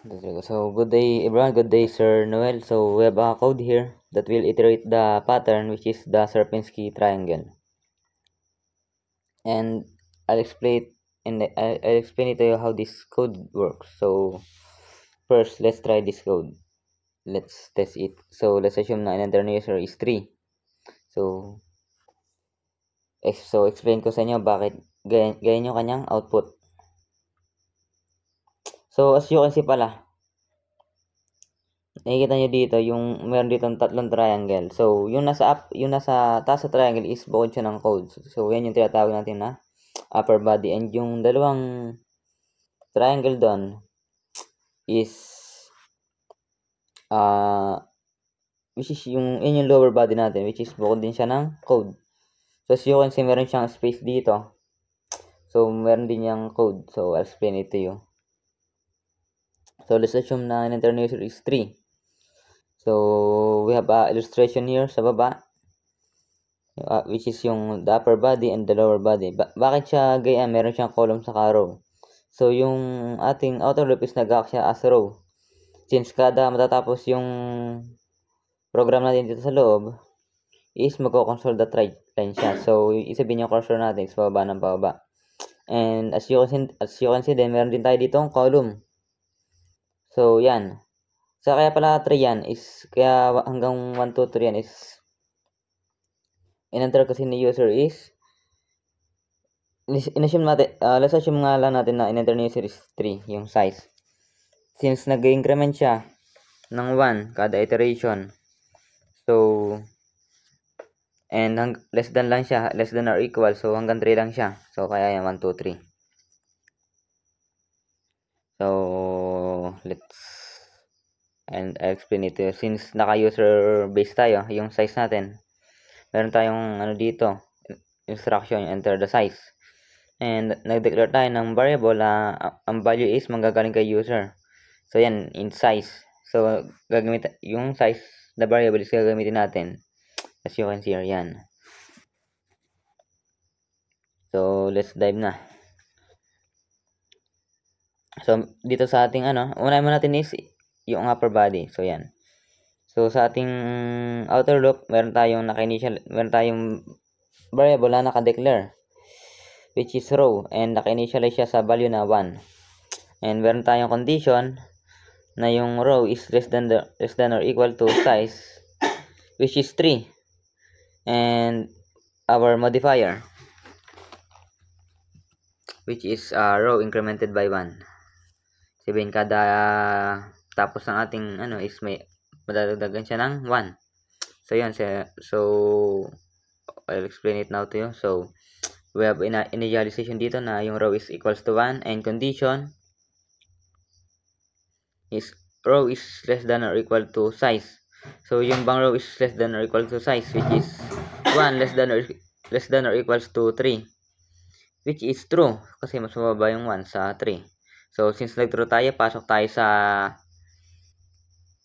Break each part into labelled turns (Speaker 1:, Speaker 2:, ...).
Speaker 1: So, good day everyone, good day Sir Noel. So, we have a code here that will iterate the pattern which is the Sierpinski triangle. And I'll explain it to you how this code works. So, first, let's try this code. Let's test it. So, let's assume na enter user is 3. So, explain ko sa inyo bakit ganyan yung kanyang output. So, as you can see pala, nakikita nyo dito, yung meron dito tatlong triangle. So, yung nasa taas sa triangle is bukod siya ng code. So, yan yung tinatawag natin na upper body. And yung dalawang triangle doon is which is yung lower body natin, which is bukod din siya ng code. So, as you can see, meron siyang space dito. So, meron din yung code. So, I'll explain it to you. So, let's assume na an internal user is 3. So, we have a illustration here sa baba. Which is yung the upper body and the lower body. Bakit siya ganyan? Meron siyang column sa row. So, yung ating outer loop is nag-act siya as row. Since kada matatapos yung program natin dito sa loob, is magko-console the right line siya. So, isabihin yung cursor natin is pababa ng pababa. And as you can see din, meron din tayo dito ang column. So, yan. So, kaya pala 3 yan is, kaya hanggang 1, 2, 3 yan is, in-enter kasi ni user is, in-assume natin, let's assume nga lang natin na in-enter ni user is 3, yung size. Since nag-increment siya ng 1 kada iteration, so, and less than lang siya, less than or equal, so hanggang 3 lang siya. So, kaya yan, 1, 2, 3. So, I'll explain it to you. Since naka-user base tayo, yung size natin, meron tayong dito, instruction, enter the size. And nag-declare tayo ng variable na ang value is manggagaling kay user. So, yan, in size. So, yung size, the variable is gagamitin natin. As you can see here, yan. So, let's dive na. So, dito sa ating unahin mo natin is yung upper body. So, yan. So, sa ating outer loop, meron tayong variable na naka-declare, which is row, and naka-initialize siya sa value na 1. And meron tayong condition na yung row is less than or equal to size, which is 3. And our modifier, which is row incremented by 1. Sabihin kada tapos ng ating is may madadagdagan siya ng 1. So yun, so I'll explain it now to you. So we have initialization dito na yung row is equals to 1, and condition is row is less than or equal to size. So yung bang row is less than or equal to size, which is 1 less than or equals to 3, which is true kasi mas mababa yung 1 sa 3. So since nag-true tayo, pasok tayo sa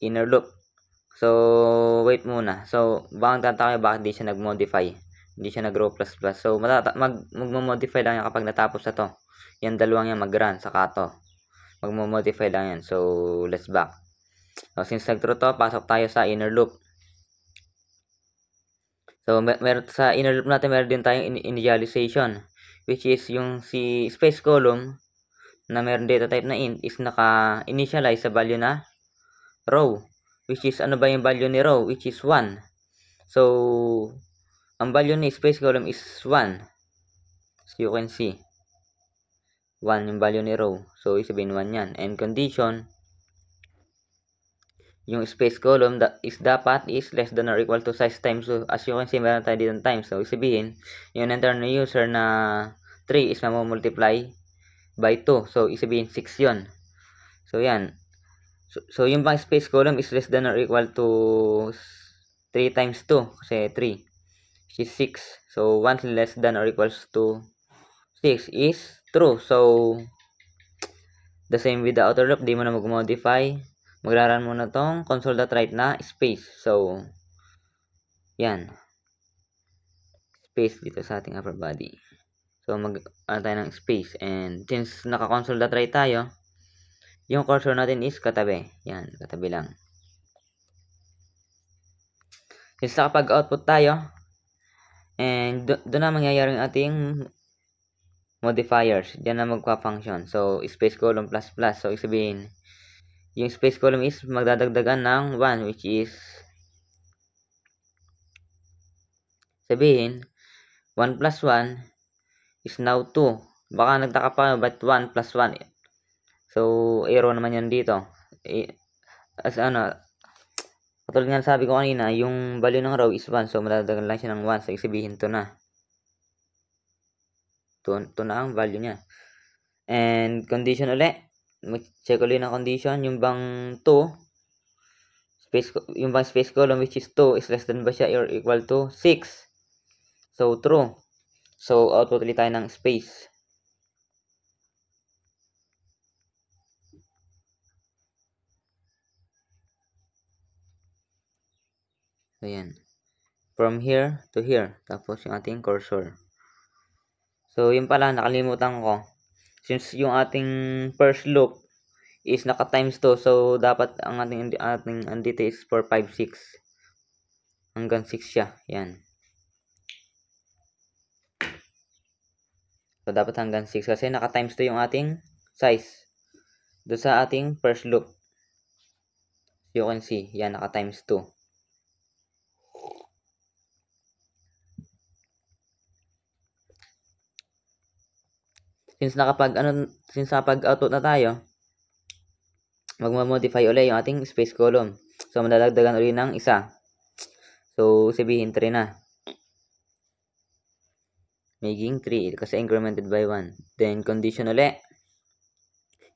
Speaker 1: inner loop. So wait muna. So baka tayo bakit di siya nag-modify, hindi siya nag-row plus plus. So mag-modify lang yan kapag natapos na to. Yan dalawang yan mag-run saka to. Mag-modify lang yan. So let's back. So since nag-true to, pasok tayo sa inner loop. So meron sa inner loop natin, meron din tayong initialization, which is yung si space column na meron data type na int is naka-initialize sa value na row, which is ano ba yung value ni row, which is 1. So ang value ni space column is 1. So you can see 1 yung value ni row, so isabihin 1 yan. And condition, yung space column is dapat is less than or equal to size times 2. As you can see, meron tayo dito times. So isabihin yung enter na user na 3 is mamumultiply by 2. So isabihin 6 yon. So yan. So yung bang space column is less than or equal to 3 times 2 kasi 3, which is 6. So 1 less than or equals to 6 is true. So the same with the outer loop, di mo na mag-modify. Magraran muna tong console.write na space. So yan, space dito sa ating upper body. So tayo ng space, and since naka-console.write tayo, Yung cursor natin is katabi. Yan, katabi lang. Since nakapag-output tayo, and doon na mangyayari yung ating modifiers. Diyan na magpa-function. So, space column plus plus. So, isabihin, yung space column is magdadagdagan ng 1, which is, sabihin, 1 plus 1 is now 2. Baka nagtaka pa, but 1 plus 1? So, arrow naman yan dito. As ano, katulad nga sabi ko kanina, yung value ng row is 1. So, madadagdagan lang siya ng 1. So, isabihin to na. To na ang value niya. And condition ulit. Mag-check ulit ng condition. Yung bang 2, yung bang space column which is 2 is less than ba siya or equal to 6. So, true. So, output ulit tayo ng space. So, yan. From here to here. Tapos yung ating cursor. So, yun pala, nakalimutan ko. Since yung ating first loop is naka times 2, so dapat ang ating andito is 4, 5, 6. Hanggang 6 siya. Yan. So, dapat hanggang 6 kasi naka times 2 yung ating size. Doon sa ating first loop. You can see, yan, naka times 2. Since nakapag-output na tayo, magmo-modify ulit yung ating space column. So, madadagdagan ulit ng isa. So, sabihin 3 na. Making 3 kasi incremented by 1. Then, condition ulit.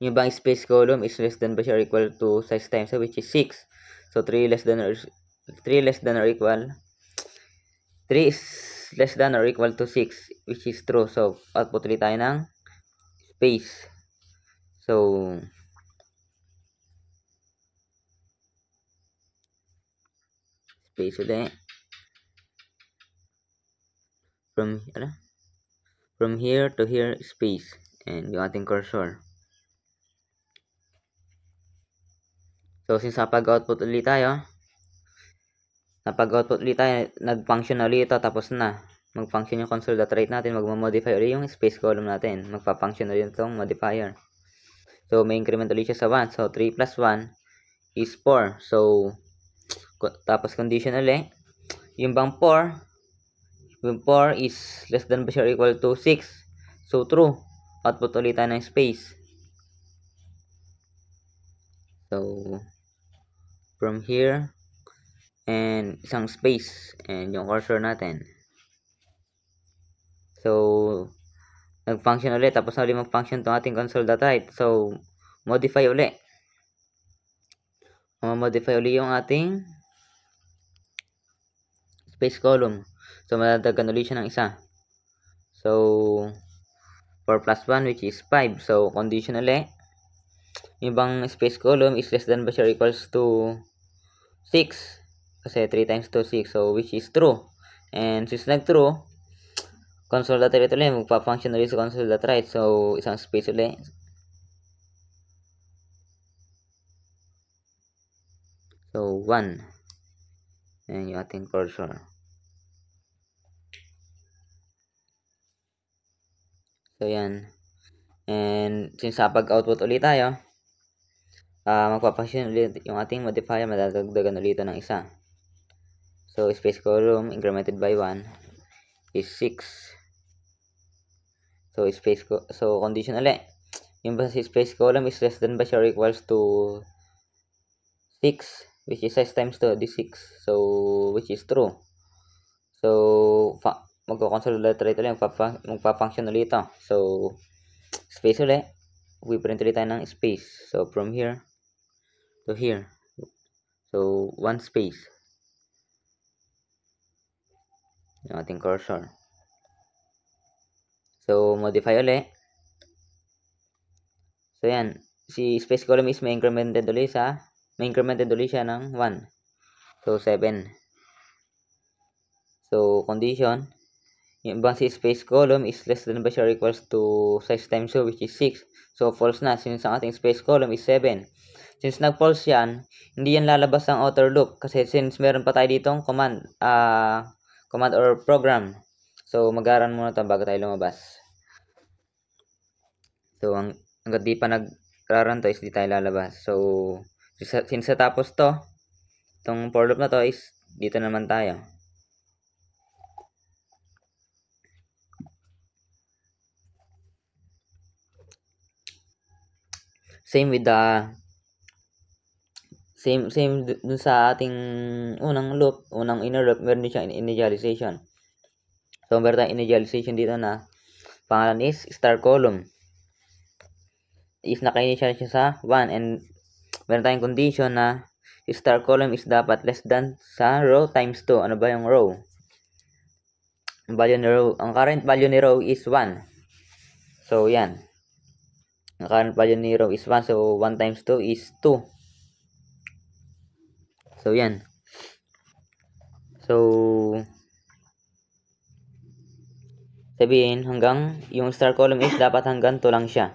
Speaker 1: Yung bang space column is less than ba siya or equal to size times, which is 6. So, 3 less than or equal. 3 is less than or equal to 6, which is true. So, output ulit tayo ng space. So, space ulit. From here to here, space. And yung ating cursor. So, since napag-output ulit tayo, nag-function na ulit ito, tapos na. Mag-function yung console.write natin, mag-modify ulit yung space column natin. Magpa-function ulit itong modifier. So, may increment ulit siya sa 1. So, 3 plus 1 is 4. So, tapos condition ulit. Yung bang 4, yung 4 is less than ba siya or equal to 6. So, true. Output ulit tayo ng space. So, from here, and isang space, and yung cursor natin. So, nag-function ulit, tapos na ulit mag-function itong ating console.write. So, modify ulit. Modify ulit yung ating space column. So, madadagdagan ulit siya ng isa. So, 4 plus 1, which is 5. So, condition ulit. Yung bang space column is less than ba siya equals to 6. Kasi 3 times 2, 6. So, which is true. And since nag-true, console.write ulit. Magpa-function ulit sa console.write. So, isang space ulit. So, 1. Ayan yung ating cursor. So, yan. And, since pag-output ulit tayo, magpa-function ulit yung ating modifier, madadagdagan ulit ito ng isa. So, space column incremented by 1 is 6. So, condition ulit. Yung space column is less than ba siya or equals to 6, which is size times 2, this 6. So, which is true. So, magko-console.write ulit, magpa-function ulit ito. So, space ulit. We print ulit tayo ng space. So, from here to here. So, 1 space. Yung ating cursor. So, modify ulit. So, yan. Si space column is may incremented ulit siya ng 1. So, 7. So, condition. Yung bouncy space column is less than ba siya or equals to size times 2, which is 6. So, false na since ang ating space column is 7. Since nag-false yan, hindi yan lalabas ang outer loop kasi since meron pa tayo ditong command or program. So, mag-aaral muna ito bago tayo lumabas. So, hanggat di pa nag-run to is di tayo lalabas. So, since tapos to, itong for loop na to is dito naman tayo. Same with the same dun sa ating unang loop, unang inner loop, meron din siyang initialization. So, meron tayong initialization dito na pangalan is star column. If naka-initial siya sa 1 and meron tayong condition na star column is dapat less than sa row times 2. Ano ba yung row? Ang current value ni row is 1. So, yan. Ang current value ni row is 1. So, 1 times 2 is 2. So, yan. So, sabihin hanggang yung star column is dapat hanggang 2 lang siya.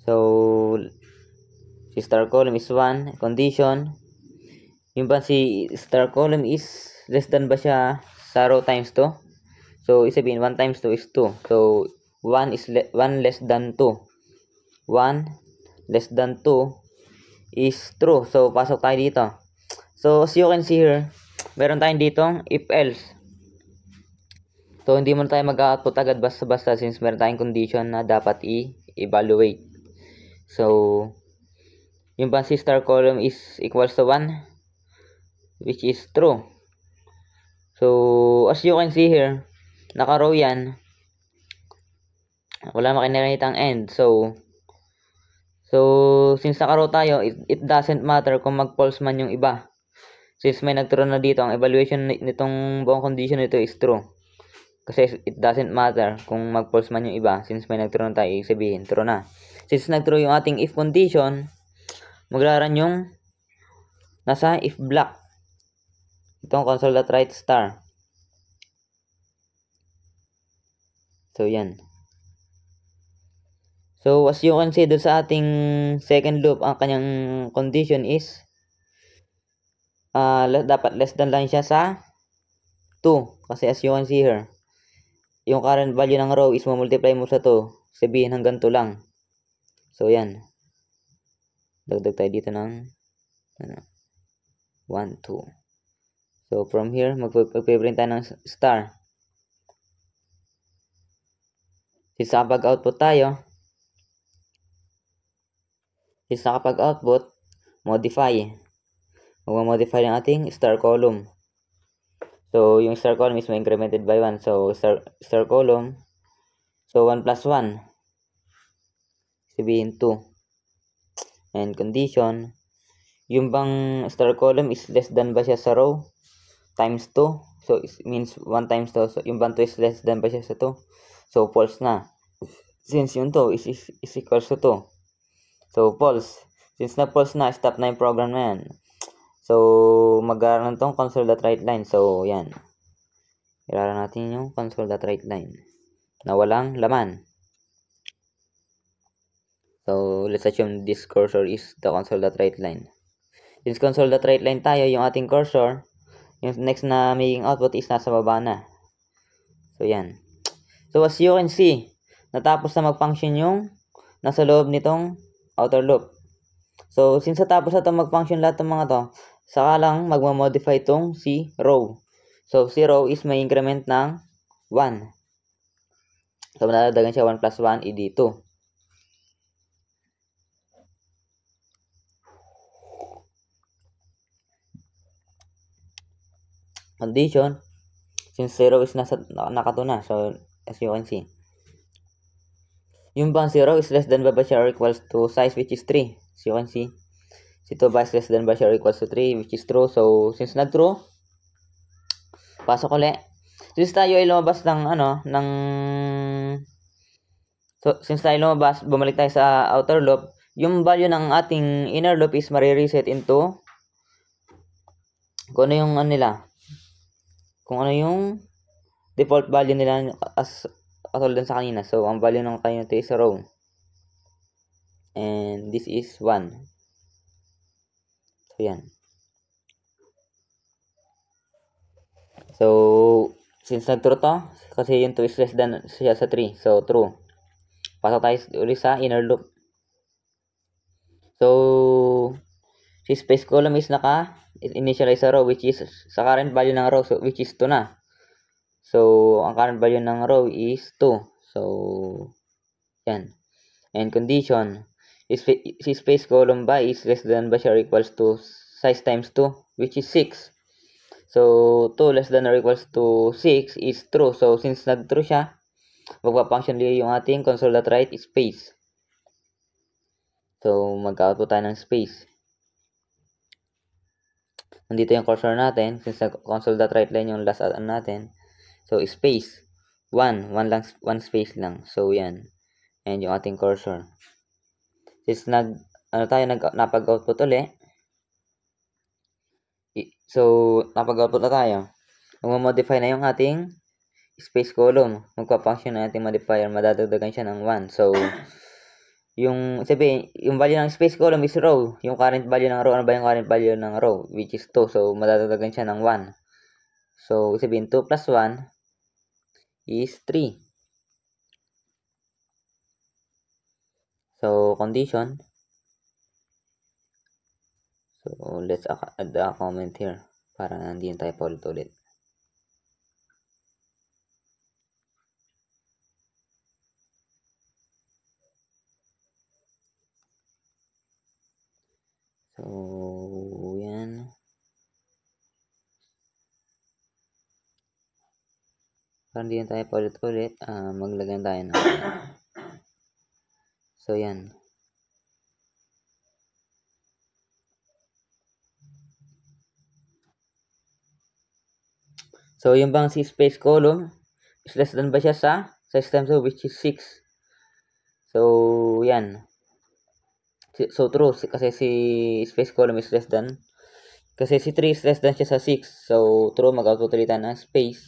Speaker 1: So, si star column is 1. Condition. Yung ba si star column is less than ba siya sa row times 2? So, isabihin 1 times 2 is 2. So, 1 less than 2. 1 less than 2 is true. So, pasok tayo dito. So, as you can see here, meron tayong ditong if else. So, hindi mo tayo mag-output agad basta-basta since meron tayong condition na dapat i-evaluate. So, yung si star column is equals to 1, which is true. So, as you can see here, naka-row yan. Wala makinakitang end. So, since naka-row tayo, it doesn't matter kung mag-false man yung iba. Since may nag-true na dito, ang evaluation nitong buong condition nito is true. Kasi it doesn't matter kung mag-false man yung iba. Since may nag-true na tayo, sabihin, true na. Since nag-true yung ating if condition, magraran yung nasa if block. Itong console.write star. So, yan. So, as you can see doon sa ating second loop, ang kanyang condition is dapat less than lang siya sa 2. Kasi as you can see here, yung current value ng row is multiply mo sa 2. Sabihin hanggang 2 lang. So, yan. Dagdag tayo dito ng 1, 2. So, from here, magpiprint tayo ng star. Since nakapag-output tayo, modify. Magmamodify ng ating star column. So, yung star column is incremented by 1. So, star column. So, 1 plus 1. Sabihin 2. And condition. Yung bang star column is less than ba siya sa row? Times 2. So, it means 1 times 2. So, yung bang 2 is less than ba siya sa 2? So, false na. Since yung 2 is equals to 2. So, false. Since na-false na, stop na yung program na yan. So, mag-aaral tong console.write line. So, yan. Iraran natin yung console.write line na walang laman. So, let's assume this cursor is the console.write line. Since console.write line tayo, yung ating cursor, yung next na making output is nasa baba na. So, yan. So, as you can see, natapos na mag-function yung nasa loob nitong outer loop. So, since natapos na ito mag-function lahat ng mga to, saka lang magmamodify itong si row. So, si row is may increment ng 1. So, madadagdagan siya 1 plus 1, edi 2. Condition, since 0 is naka-2 na. So, as you can see. Yung bang 0 is less than ba siya or equals to size which is 3. As you can see. Si 2 ba is less than ba siya or equals to 3 which is true. So, since nag-true, pasok ulit. Since tayo ay lumabas ng since tayo lumabas, bumalik tayo sa outer loop, yung value ng ating inner loop is marireset into kung ano yung kung ano yung default value nila as katulad din sa kanina. So, ang value ng kanina ito is row. And this is 1. So, yan. So, since nag-true to, kasi yung 2 is less than siya sa 3. So, true. Pasok tayo ulit sa inner loop. So, si space column is naka-initialize sa row, which is sa current value ng row, so, which is 2 na. So, ang current value ng row is 2. So, yan. And condition, si space column ba is less than ba siya or equals to size times 2, which is 6. So, 2 less than or equals to 6 is true. So, since nag-true siya, magpa-function yung ating console.write space. So, mag-output tayo ng space. Nandito yung cursor natin. Since console.write line yung last natin. So, space. 1 space lang. So, yan. And yung ating cursor. Since napag-output ulit. So, napag-output na tayo. Mag-modify na yung ating space column. Magpa-function na ating modifier. Madadagdagan siya ng 1. So, yung value ng space column is row. Yung current value ng row, ano ba yung current value ng row? Which is 2. So, madadagdagan siya ng 1. So, 2 plus 1 is 3. So, condition. So, let's add a comment here. Para hindi tayo paulit-ulit. So, yan. Para hindi tayo paulit-ulit, maglagay tayo ng so, yan. So, yung bang si space column is less than ba siya sa size times 2, which is 6. So, yan. So, true. Kasi si space column is less than. Kasi si 3 is less than siya sa 6. So, true. Mag-output ulit ng space.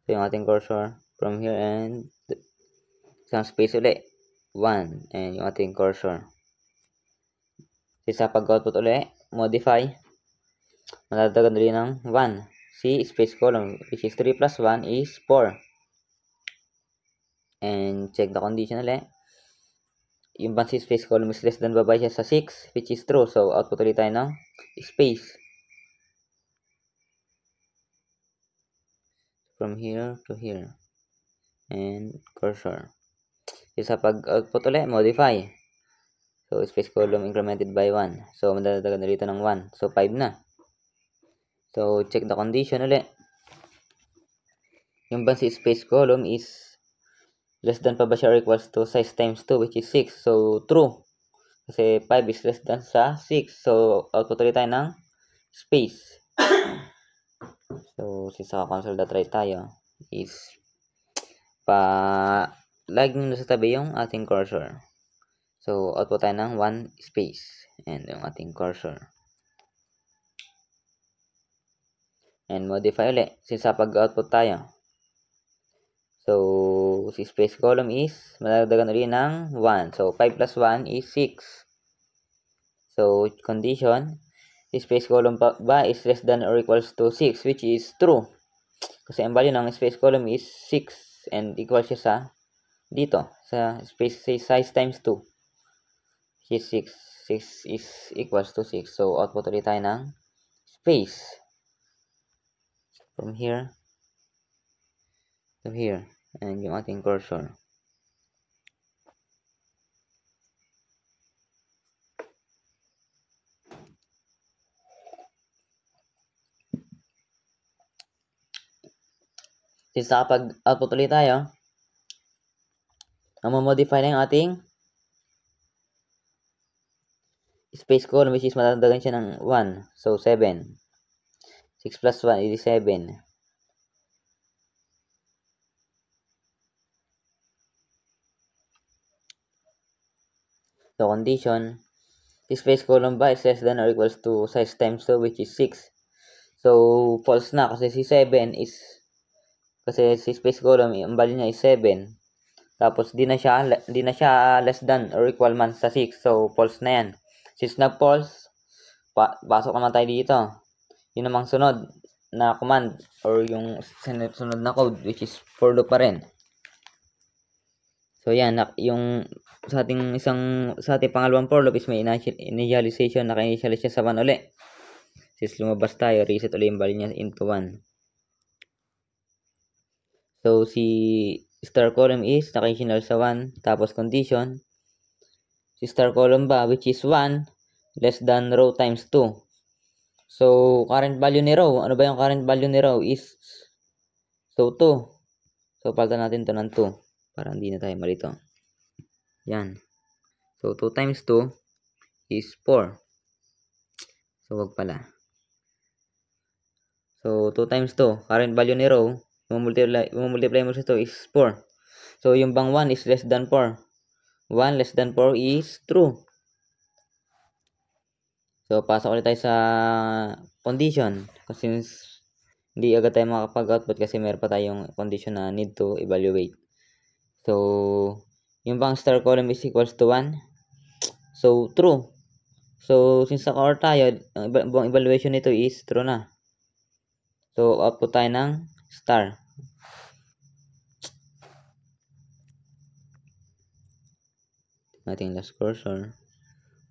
Speaker 1: So, yung ating cursor from here and isang space ulit. 1. And yung ating cursor. Sa pag-output ulit, modify. Madadagdagan rin ng 1. Si space column, which is 3 plus 1 is 4. And check the condition ulit. Yung si space column is less than babay siya sa 6, which is true. So, output ulit tayo ng space. From here to here. And cursor. Sa pag-output ulit, modify. So, space column incremented by 1. So, madadagdagan na rito ng 1. So, 5 na. So, check the condition ulit. Yung si space column is less than pa ba siya or equals to size times 2, which is 6. So, true. Kasi 5 is less than sa 6. So, output ulit tayo ng space. So, since console.write tayo, is laging nasa tabi yung ating cursor. So, output tayo ng 1 space. And yung ating cursor. And modify ulit. Since pag-output tayo. So, si space column is madadagdagan ulit ng 1. So, 5 plus 1 is 6. So, condition, si space column ba is less than or equals to 6, which is true. Kasi ang value ng space column is 6 and equal siya sa dito, sa space size times 2. Which is 6. 6 is equals to 6. So, output ulit tayo ng space. From here to here. And yung ating cursor. Since nakapag-output ulit tayo, modify na yung ating space column, which is madadagdagan siya ng 1. So, 7. 6 plus 1 is 7. So, condition, the space column ba is less than or equals to size times 2, which is 6. So, false na kasi si 7 is, kasi si space column, ang value niya is 7. Tapos, di na siya less than or equal man sa 6. So, false na yan. Since nag-false, pasok naman tayo dito. Yun namang sunod na command or yung sunod na code which is for loop pa rin. So, yan. Yung sa ating pangalawang for loop is may initialization. Naka-initialize siya sa 1 uli. Since lumabas tayo, reset uli yung value niya into 1. So, si star column is naka-initial sa 1. Tapos, condition. Si star column ba, which is 1 less than row times 2. So, current value ni row. Ano ba yung current value ni row is, so, 2. So, palitan natin to ng 2. Para hindi na tayo malito. Yan. So, 2 times 2 is 4. So, wag pala. So, 2 times 2. Current value ni row. Multiply mo sa 2 is 4. So, yung bang 1 is less than 4. 1 less than 4 is true. So, pasok ulit tayo sa condition. Kasi since hindi agad tayo makapag-output kasi meron pa tayong condition na need to evaluate. So, yung bang star column is equals to 1. So, true. So, since naka-OR tayo, ang evaluation nito is true na. So, output tayo ng star. Ating last cursor.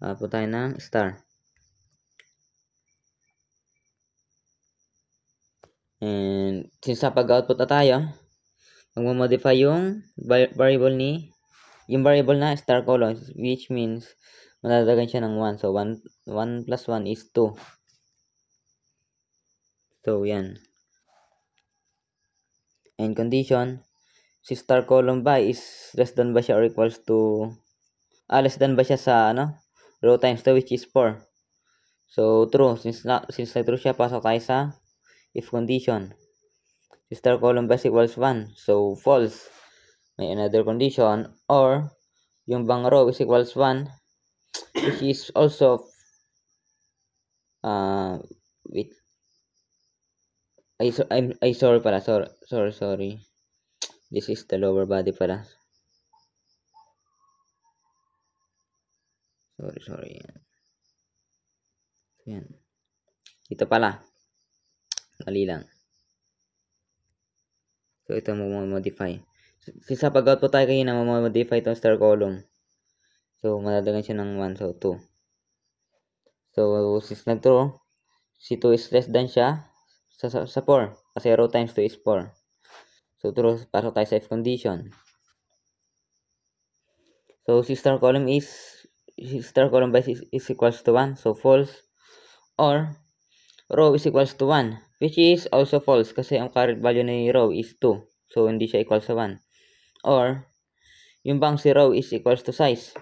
Speaker 1: Output tayo ng star. And, since napag-output na tayo, magmamodify yung variable na star column, which means madadagan siya ng 1. So, 1 plus 1 is 2. So, yan. And condition, si star column ba is less than ba siya or equals to, less than ba siya sa, row times 2, which is 4. So, true. Since true siya, pasok tayo sa if condition. Si star column ba is equals 1. So, false. May another condition. Or, yung bang row is equals 1, which is also, wait. Sorry pala. Sorry. This is the lower body pala. Sorry. Yan. Ito pala. Mali lang. So, ito mo-modify. Since sa pag-output tayo kanina, mo-modify itong star column. So, madadagan siya ng 1. So, 2. So, since nag-true, si 2 is less than siya sa 4. Kasi row times 2 is 4. So, true. Pasok tayo sa if condition. So, si star column by is equals to 1. So, false. Or, row is equals to 1. Which is also false. Kasi ang current value ni row is 2. So, hindi siya equals to 1. Or, yung bang si row is equals to size.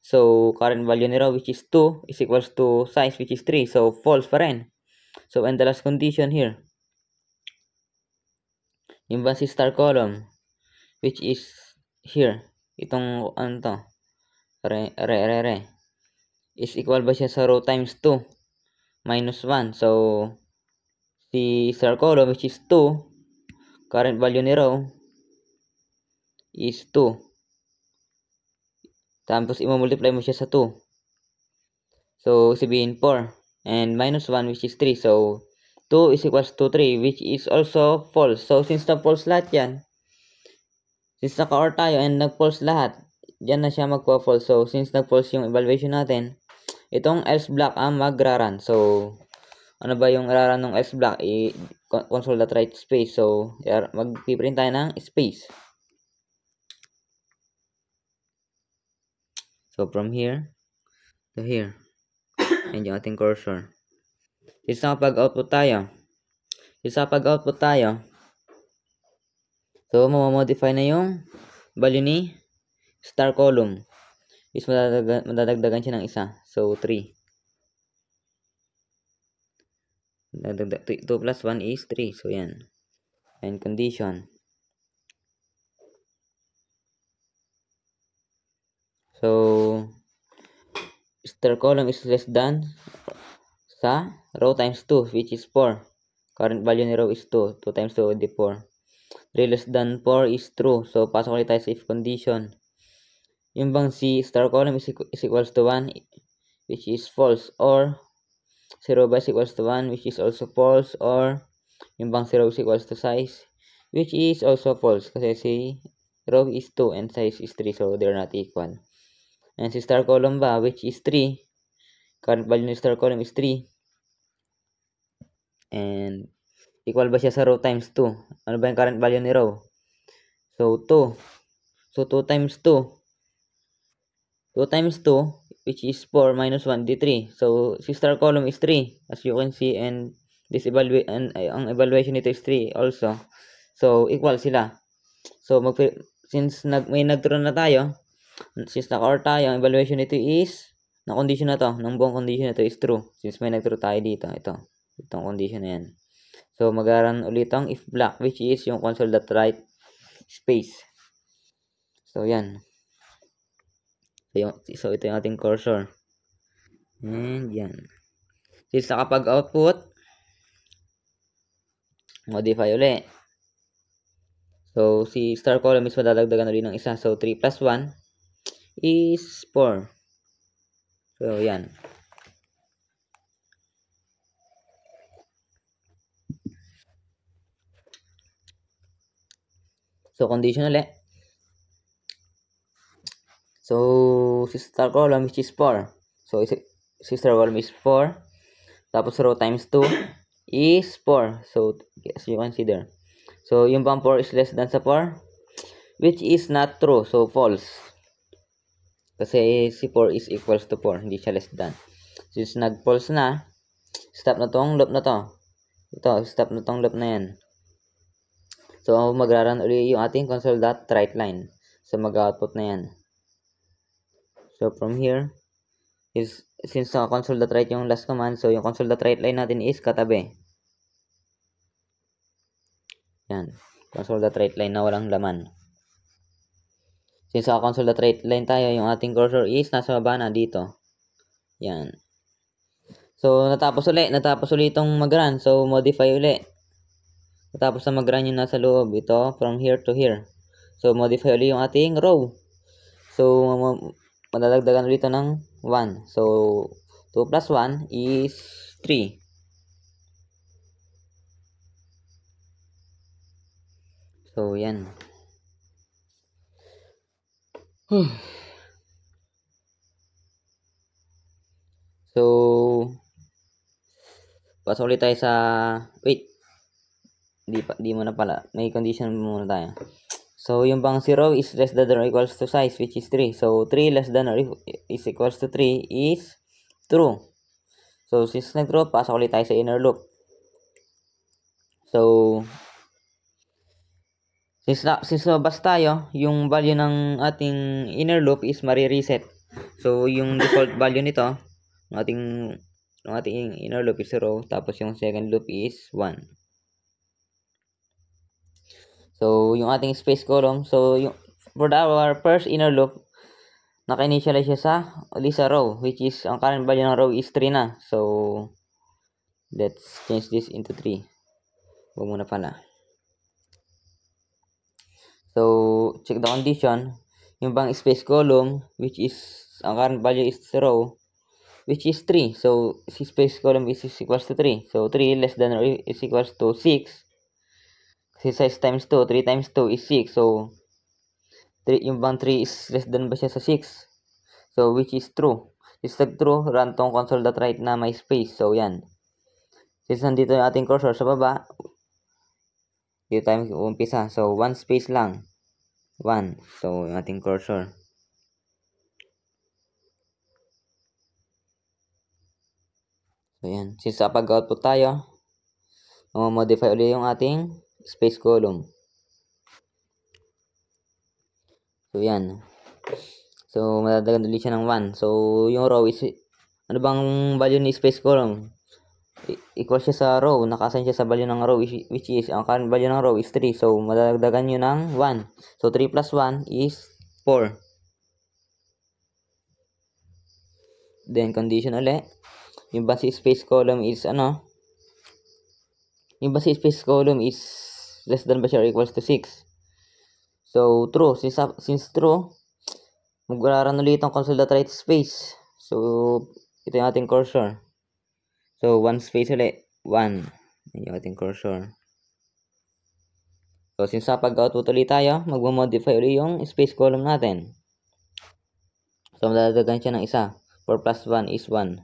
Speaker 1: So, current value ni row which is 2 is equals to size which is 3. So, false pa rin. So, and the last condition here. Yung bang si star column which is here. Itong ano to. Is equal ba siya sa row times 2 minus 1. So, si star column which is 2, current value ni row is 2. Tapos, i-multiply mo siya sa 2. So, sabihin 4. And minus 1 which is 3. So, 2 is equals to 3 which is also false. So, since na-false lahat yan, since naka-OR tayo and nag-false lahat, dyan na siya magpa-false. So, since nag-false yung evaluation natin, itong else block ang magra-run. So, ano ba yung run ng else block? Console.write space. So, mag-print tayo ng space. So, from here to here. And yung ating cursor. Since nakapag-output tayo, so, mamamodify na yung value ni star column. Is madadagdagan siya ng isa. So, 3. 2 plus 1 is 3. So, yan. And condition. So, star column is less than sa row times 2, which is 4. Current value ni row is 2. 2 times 2 would be 4. 3 less than 4 is true. So, pasok ulit tayo sa if condition. Yung bang si star column is equals to 1, which is false. Or, 0 ba is equals to 1, which is also false. Or, yung bang 0 is equals to size, which is also false. Kasi si row is 2 and size is 3. So, they're not equal. And si star column ba, which is 3. Current value ni star column is 3. And, equal ba siya sa row times 2? Ano ba yung current value ni row? So, 2. So, 2 times 2. 2 times 2, which is 4 minus 1, di 3. So, si star column is 3, as you can see, and this ang evaluation nito is 3 also. So, equal sila. So, since may nag-true na tayo, since naka-or tayo, ang evaluation nito is, na condition na to, ng buong condition na to is true. Since may nag-true tayo dito, itong condition na yan. So, mag-aaral ulit ang if block, which is yung console.write space. So, yan. So, ito yung ating cursor. And, yan. Since nakapag-output, modify ulit. So, si star column is madadagdagan ulit ng isa. So, 3 plus 1 is 4. So, yan. So, condition ulit. So, si star column which is 4. So, si star column is 4. Tapos, row times 2 is 4. So, as you consider. So, yung bang 4 is less than sa 4? Which is not true. So, false. Kasi si 4 is equals to 4. Hindi siya less than. Since nag-false na, stop na tong loop na to. Ito, stop na tong loop na yan. So, magraran ulit yung ating console.write line. So, mag-output na yan. So, from here, since console.write yung last command, so yung console.write line natin is katabi. Yan. Console.write line na walang laman. Since console.write line tayo, yung ating cursor is nasa baba na dito. Yan. So, natapos ulit itong mag-run. So, modify ulit. Natapos na mag-run yung nasa loob. Ito, from here to here. So, modify ulit yung ating row. So, madadagdagan ulit ito ng 1. So, 2 plus 1 is 3. So, yan. So, pasok ulit tayo sa, wait. Di mo na pala. May condition muna tayo. So, yung bang 0 is less than or equals to size, which is 3. So, 3 less than or is equals to 3 is true. So, since nag-true, pasok ulit tayo sa inner loop. So, since labas tayo, yung value ng ating inner loop is marireset. So, yung default value nito, ng ating inner loop is 0, tapos yung second loop is 1. So, yung ating space column, so, for our first inner loop, naka-initialize siya sa row, which is, ang current value ng row is 3 na. So, let's change this into 3. Huwag muna pala. So, check the condition. Yung bang space column, which is, ang current value is 0, which is 3. So, si space column is equals to 3. So, 3 less than or is equals to 6. Kasi size times 2, 3 times 2 is 6. So, 3, yung bang 3 is less than ba siya sa 6? So, which is true. Is true, run tong console.write na may space. So, yan. Since nandito yung ating cursor sa baba, dito tayo umpisa. So, 1 space lang. 1. So, yung ating cursor. So, yan. Since pag-output tayo, modify ulit yung ating space column. So, yan. So, madadagan ulit siya ng 1. So, yung row is, ano bang value ni space column? Equal siya sa row. Naka-assign siya sa value ng row, which is, ang current value ng row is 3. So, madadagdagan nyo ng 1. So, 3 plus 1 is 4. Then, condition ulit. Yung base space column is, yung ba si space column is less than ba siya or equals to 6? So, true. Since true, mag-run ulit ang console.write space. So, ito yung ating cursor. So, 1 space ulit. 1. Yan yung ating cursor. So, since pag-output ulit tayo, mag-modify ulit yung space column natin. So, madadagdagan siya ng isa. 4 plus 1 is 1.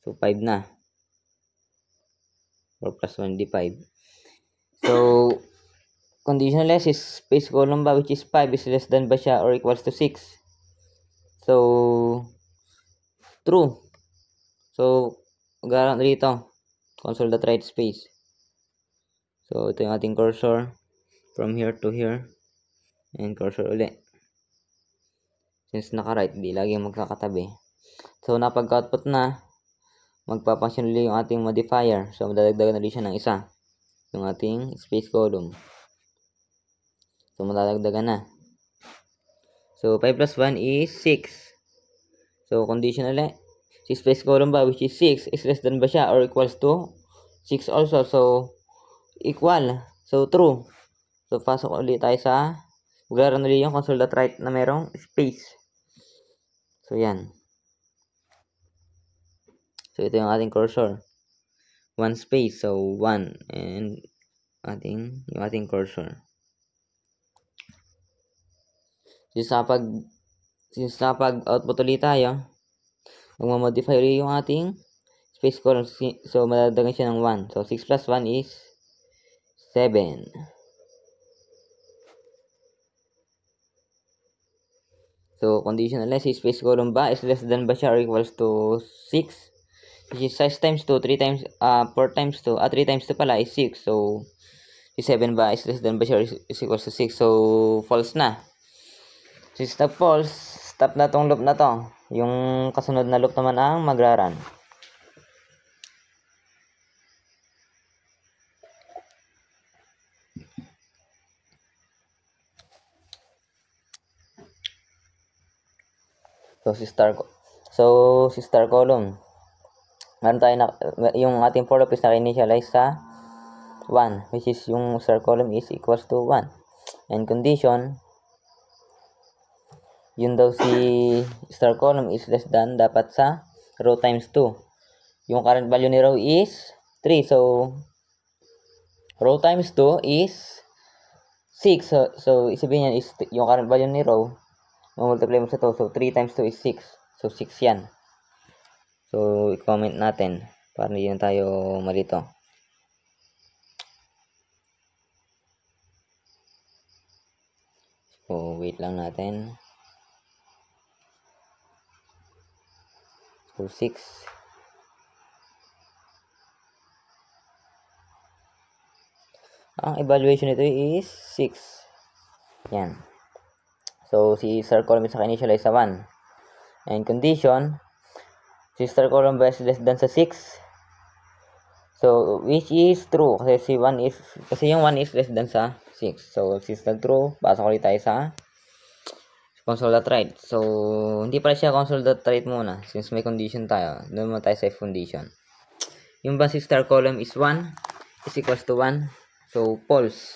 Speaker 1: So, 5 na. 4 plus 1 di 5. So, conditionless is space column ba which is 5 is less than ba siya or equals to 6? So, true. So, mag-aaral dito. Console.write space. So, ito yung ating cursor. From here to here. And cursor ulit. Since naka-right, di lagi magkakatabi. So, napag-output na, magpapunction ulit yung ating modifier. So, madadagdagan ulit siya ng isa. Yung ating space column. So, madadagdagan na. So, 5 plus 1 is 6. So, condition ulit. Si space column ba, which is 6, is less than ba siya or equals to 6 also. So, equal. So, true. So, pasok ulit tayo sa maglaran ulit yung console.write na merong space. So, yan. So, ito yung ating cursor. 1 space. So, 1. And yung ating cursor. Since napag-output ulit tayo, magmamodify ulit yung ating space column. So, madadagdagan siya ng 1. So, 6 plus 1 is 7. So, condition unless si space column ba is less than ba siya or equals to 6? Which is 6 times 2, 3 times, 4 times 2, 3 times 2 pala is 6. So, si 7 ba is less than ba siya or is equals to 6? So, false na. Since stop false, stop na tong loop na to. Yung kasunod na loop naman ang magraran. So, si star column. Meron tayo yung ating for loop is naka-initialize sa 1, which is yung star column is equals to 1. And condition, yun daw si star column is less than dapat sa row times 2. Yung current value ni row is 3. So, row times 2 is 6. So isabihin yan is yung current value ni row, multiply mo sa 2. So, 3 times 2 is 6. So, 6 yan. So, i-comment natin para hindi na tayo malito. So, wait lang natin. So, 6. Ang evaluation nito is 6. Yan. So, si star column is naka-initialize sa 1. And condition, si star column ba is less than sa 6? So, which is true. Kasi yung 1 is less than sa 6. So, since nag-true, pasok ulit tayo sa console.write. So, hindi pala siya console.write muna. Since may condition tayo, doon muna tayo sa if condition. Yung ba si star column is 1 is equals to 1. So, false.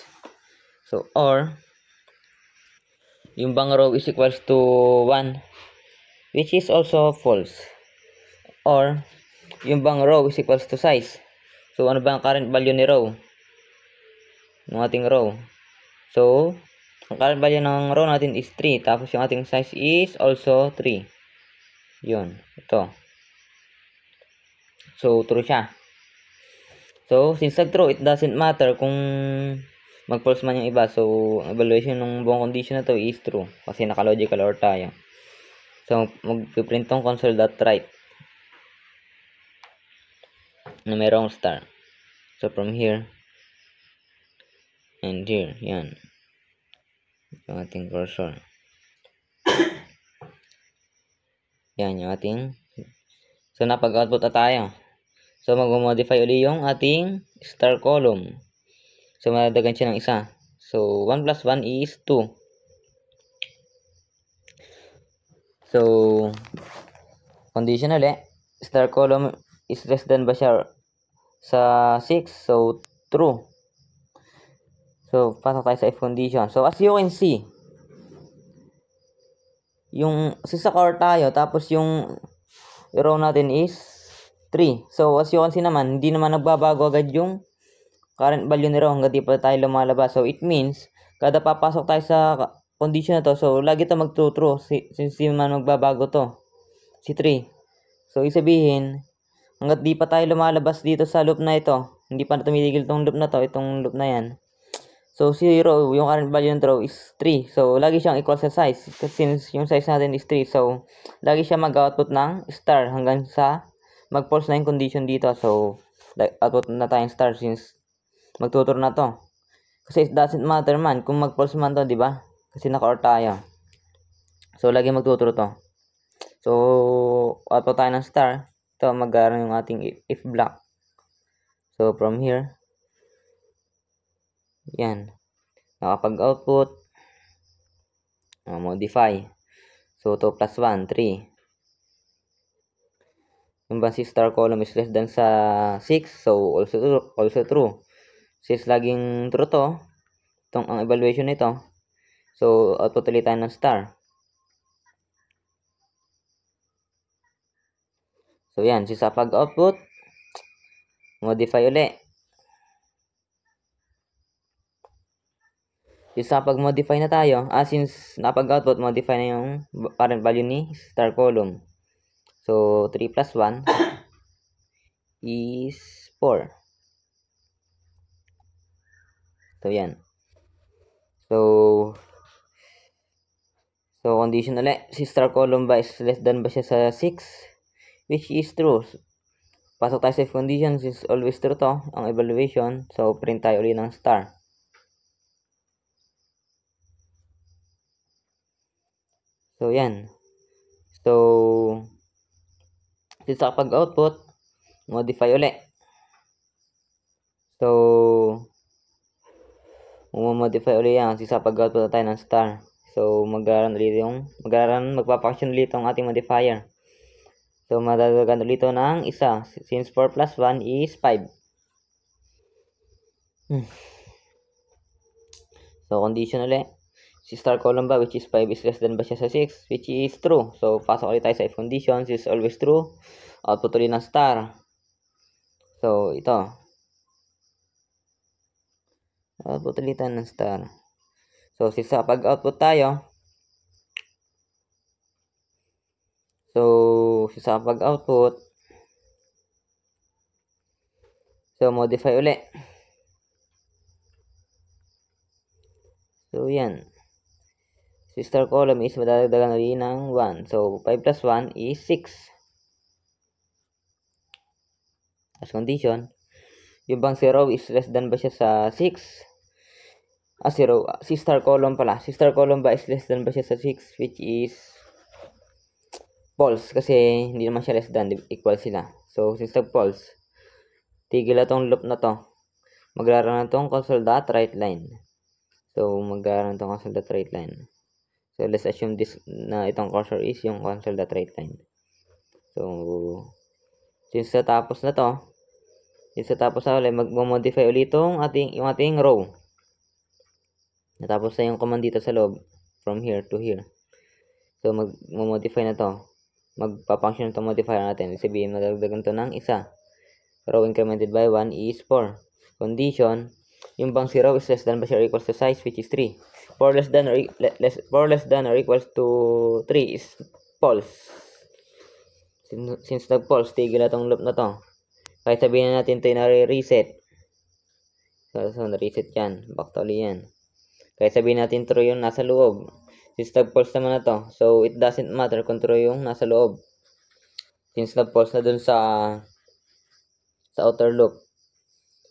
Speaker 1: So, or, yung bang row is equals to 1, which is also false. Or, yung bang row is equals to size. So, ano ba ang current value ni row? Ng ating row. So, ang current value ng row natin is 3. Tapos, yung ating size is also 3. Yun. Ito. So, true siya. So, since nag-true, it doesn't matter kung mag-false man yung iba. So, evaluation ng buong condition na to is true. Kasi naka-logical OR tayo. So, mag-print tong console.write na merong star. So, from here and here, yan. Yung ating cursor. Yan, yung ating. So, napag-output na tayo. So, mag-modify ulit yung ating star column. So, madadagan siya ng isa. So, 1 plus 1 is 2. So, condition ulit. Star column is less than ba siya sa 6? So, true. So, pasok tayo sa if condition. So, as you can see, yung sa core tayo, tapos yung row natin is 3. So, as you can see naman, hindi naman nagbabago agad yung current value ni row hanggang di pa tayo lumalabas. So, it means, kada papasok tayo sa condition na to, so, lagi ito mag-true since di naman magbabago to. Si 3. So, isabihin, hanggat di pa tayo lumalabas dito sa loop na ito, hindi pa tumitigil itong loop na to, itong loop na yan. So, 0, yung current value ng row is 3. So, lagi siyang equal sa size. Since yung size natin is 3. So, lagi siya mag-output ng star hanggang sa mag-false na yung condition dito. So, output na tayong star since magtuturo na to. Kasi it doesn't matter man kung mag-false man to, di ba? Kasi naka-OR tayo. So, lagi magtuturo to. So, output tayo ng star. Ito, mag-aaral yung ating if block. So, from here, yan. Nakapag-output. Modify. So, 2 plus 1, 3. Yung ba si star column is less than sa 6. So, also true. Since laging true to, itong ang evaluation nito. So, output ulit tayo ng star. So, yan. Since sa pag-output, modify ulit. Since pag-modify na tayo, since napag-output, modify na yung current value ni star column. So, 3 plus 1 is 4. So, yan. So, condition ulit. Si star column ba is less than ba siya sa 6? Which is true. Pasok tayo sa if condition since always true to, ang evaluation. So, print tayo ulit ng star. So, yan. So, since pag-output, modify ulit. So, modify ulit yan. Since pag-output na tayo ng star. So, magpa-function ulit ang ating modifier. So, madadagan ulit ito ng isa. Since 4 plus 1 is 5. So, condition ulit. Si star column ba, which is 5 is less than ba siya sa 6? Which is true. So, pasok ulit tayo sa if condition. This is always true. Output ulit ng star. So, ito. Output ulit ng star. So, sa pag-output tayo. So, sa pag-output. So, modify ulit. So, yan. Si star column is madadagdagan ulit ng 1. So, 5 plus 1 is 6. As condition, yung bang 0 is less than ba siya sa 6? 0. Si star column pala. Si star column ba is less than ba siya sa 6? Which is false. Kasi hindi naman siya less than. Equal sila. So, since false, tigil na tong loop na to. Maglaro na tong console.write line. So, maglaro na tong console.write line. So, let's assume this na itong cursor is yung console.write line. So, since natapos na to, mag-modify ulit yung ating row. Natapos na yung command dito sa loob. From here to here. So, mag-modify na to. Magpa-function itong modifier natin. Sabihin, madagdagan to ng isa. Row incremented by 1 is 4. Condition, yung bang 0 is less than ba siya or equals to size, which is 3. 4 less than or equals to 3 is false. Since nag-false, tigil na tong loop na to. Kahit sabihin natin ito yung reset. So na-reset yan. Back to ulit yan. Kahit sabihin natin true yung nasa loob. Since nag-false naman na to. So, it doesn't matter kung true yung nasa loob. Since nag-false na dun sa outer loop.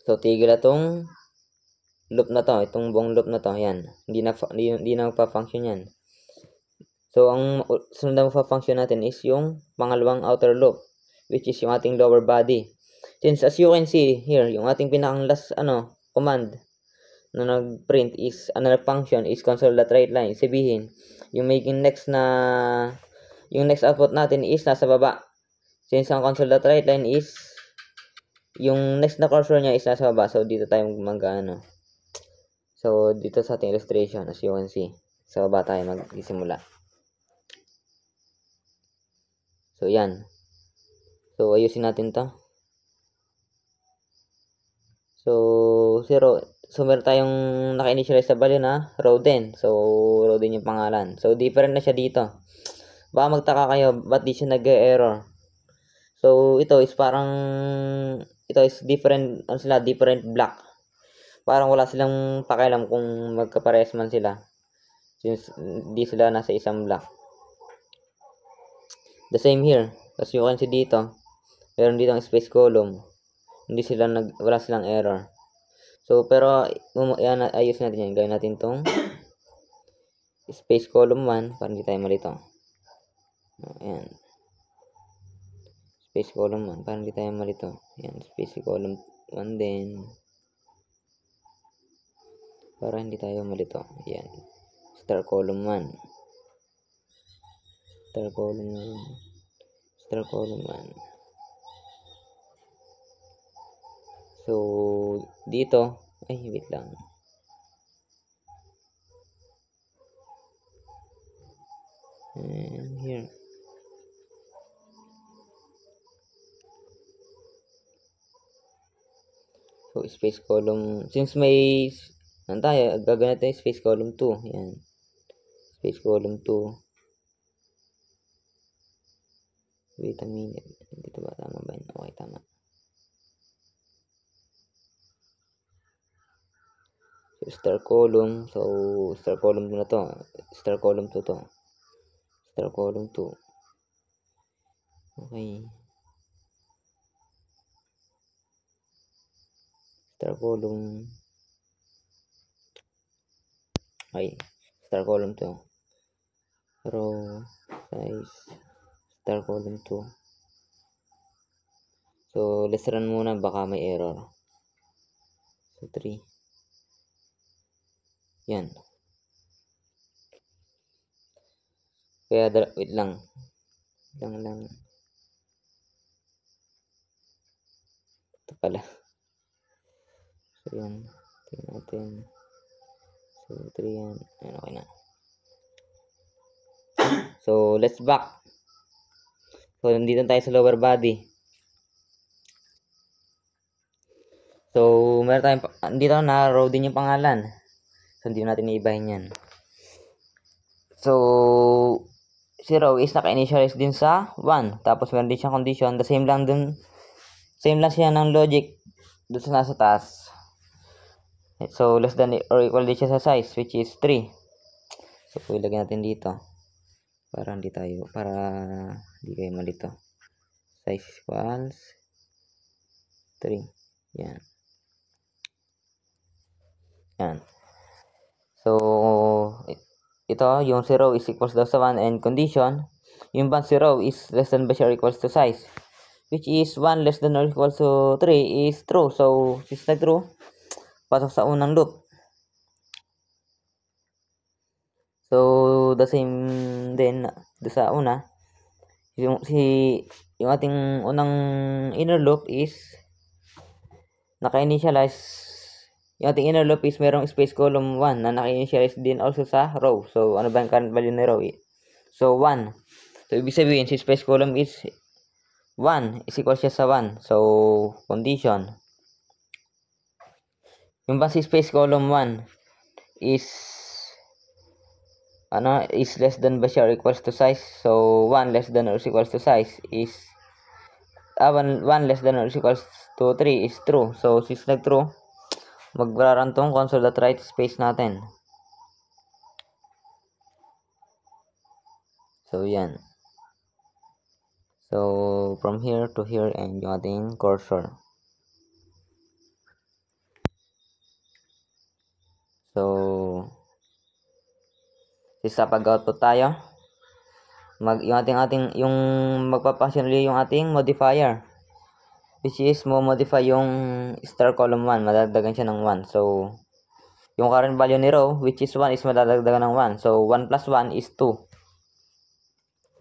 Speaker 1: So, tigil na tong loop na to, itong buong loop na to, yan. Hindi na magpa-function yan. So, ang sunod na magpa-function natin is yung pangalawang outer loop, which is yung ating lower body. Since as you can see here, yung ating pinakang last command na nag-print is, nag-function is console.write line. Sabihin, yung next output natin is nasa baba. Since ang console.write line is yung next na cursor niya is nasa baba. So, dito tayo mag-ano. So, dito sa ating illustration, as you can see, sa baba tayo magsisimula. So, yan. So, ayusin natin to. So, 0. So, meron tayong naka-initialize sa value na Roden. So, Roden yung pangalan. So, different na siya dito. Baka magtaka kayo, ba't di siya nag-error? So, ito is different, ano sila, different block. Parang wala silang pakialam kung magkaparehas man sila. Since, di sila nasa isang block. The same here. As you can see dito, meron dito ang space column. Wala silang error. So, pero, yan, ayos natin yan. Gawin natin tong space column 1 para hindi tayo malito. Ayan. Space column 1 para hindi tayo malito. Ayan, space column 1 din. Para hindi tayo malito. Ayan. Star column 1. Star column 1. Star column 1. So, dito, ay, wait lang. And here. So, space column, since may, ano tayo, gagawin natin space column 2. Yan. Space column 2. Wait a minute. Dito ba? Tama ba yun? Okay, tama. So, star column. So, star column 2 na to. Star column 2 to. Star column 2. Okay. Star column. Okay. Star column 2. Row size. Star column 2. So, let's run muna. Baka may error. So, 3. Yan. Kaya, wait lang. Lang. Ito pala. So, yan. Tingnan natin. So, 3 yan. Ayan, okay na. So, let's back. So, nandito tayo sa lower body. So, meron tayong, dito na row din yung pangalan. So, hindi natin iibahin yan. So, 0 is naka-initialize din sa 1. Tapos, meron din siyang condition. Same lang siya ng logic doon sa nasa taas. So, less than or equal din siya sa size, which is 3. So, ilagay natin dito. Para hindi kayo malito. Size equals 3. Yan. Yan. So, ito, yung 0 is equals daw sa 1 and condition. Yung bang 0 is less than or equals to size. Which is 1 less than or equals to 3 is true. So, since na true, pasok sa unang loop. So, the same din sa una. Yung ating unang inner loop is naka-initialize. Yung ating inner loop is merong space column 1 na naka-initialize din also sa row. So, ano ba yung current value ni row? So, 1. So, ibig sabihin, si space column is 1 is equal siya sa 1. So, condition. Yung ba si space column 1 is less than ba siya or equals to size? So, 1 less than or equals to size is 1 less than or equals to 3 is true. So, since nag-true, magbararan tong console.write space natin. So, yan. So, from here to here and yung ating cursor. So, sa pag-output tayo, yung magpapasyon yung ating modifier. Which is, modify yung star column 1, madadagdagan siya ng 1. So, yung current value ni row, which is 1, is madadagdagan ng 1. So, 1 plus 1 is 2.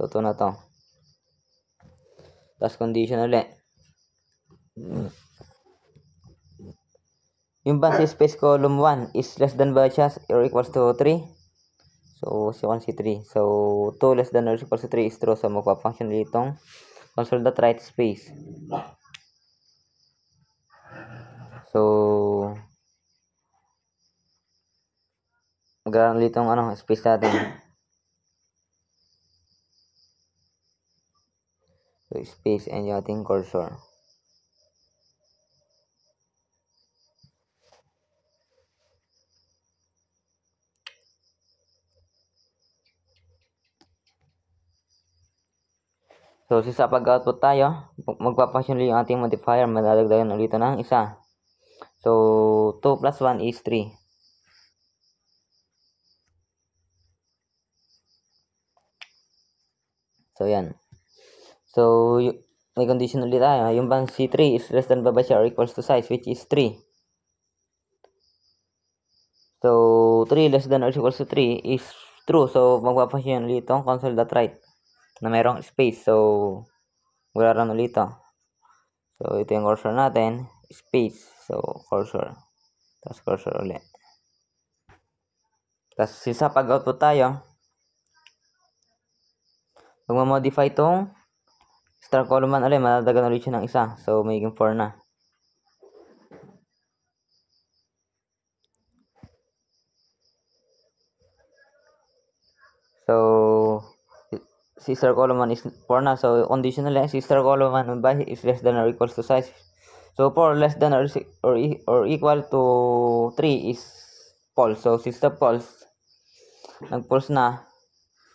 Speaker 1: So, 2 na to. Tapos condition ulit. Yung base space column 1 is less than ba siya or equals to 3? So, C1, C3. So, 2 less than or equals to 3 is true. So, magpa-function ulit itong console.write space. So, mag-run ulit itong space natin. So, space and yung ating cursor. So, sa pag-output tayo, magpa-function ulit yung ating modifier. Madadagdagan ulit ito ng isa. So, 2 plus 1 is 3. So, yan. So, may condition ulit tayo. Yung bang C3 is less than ba siya or equals to size, which is 3. So, 3 less than or equals to 3 is true. So, magpapasunod ulit itong console.write na mayroong space. So, maglaran ulit ito. So, ito yung cursor natin. Space. So, cursor. Tapos cursor ulit. Tapos, sa pag-output tayo, magmamodify itong star column 1 ulit. Madadagan ulit siya ng isa. So, magiging 4 na. So, si star column 1 is 4 na. So, conditionally, si star column 1 by is less than or equals to size. So, 4 less than or equal to 3 is false. So, si step false, nag-false na.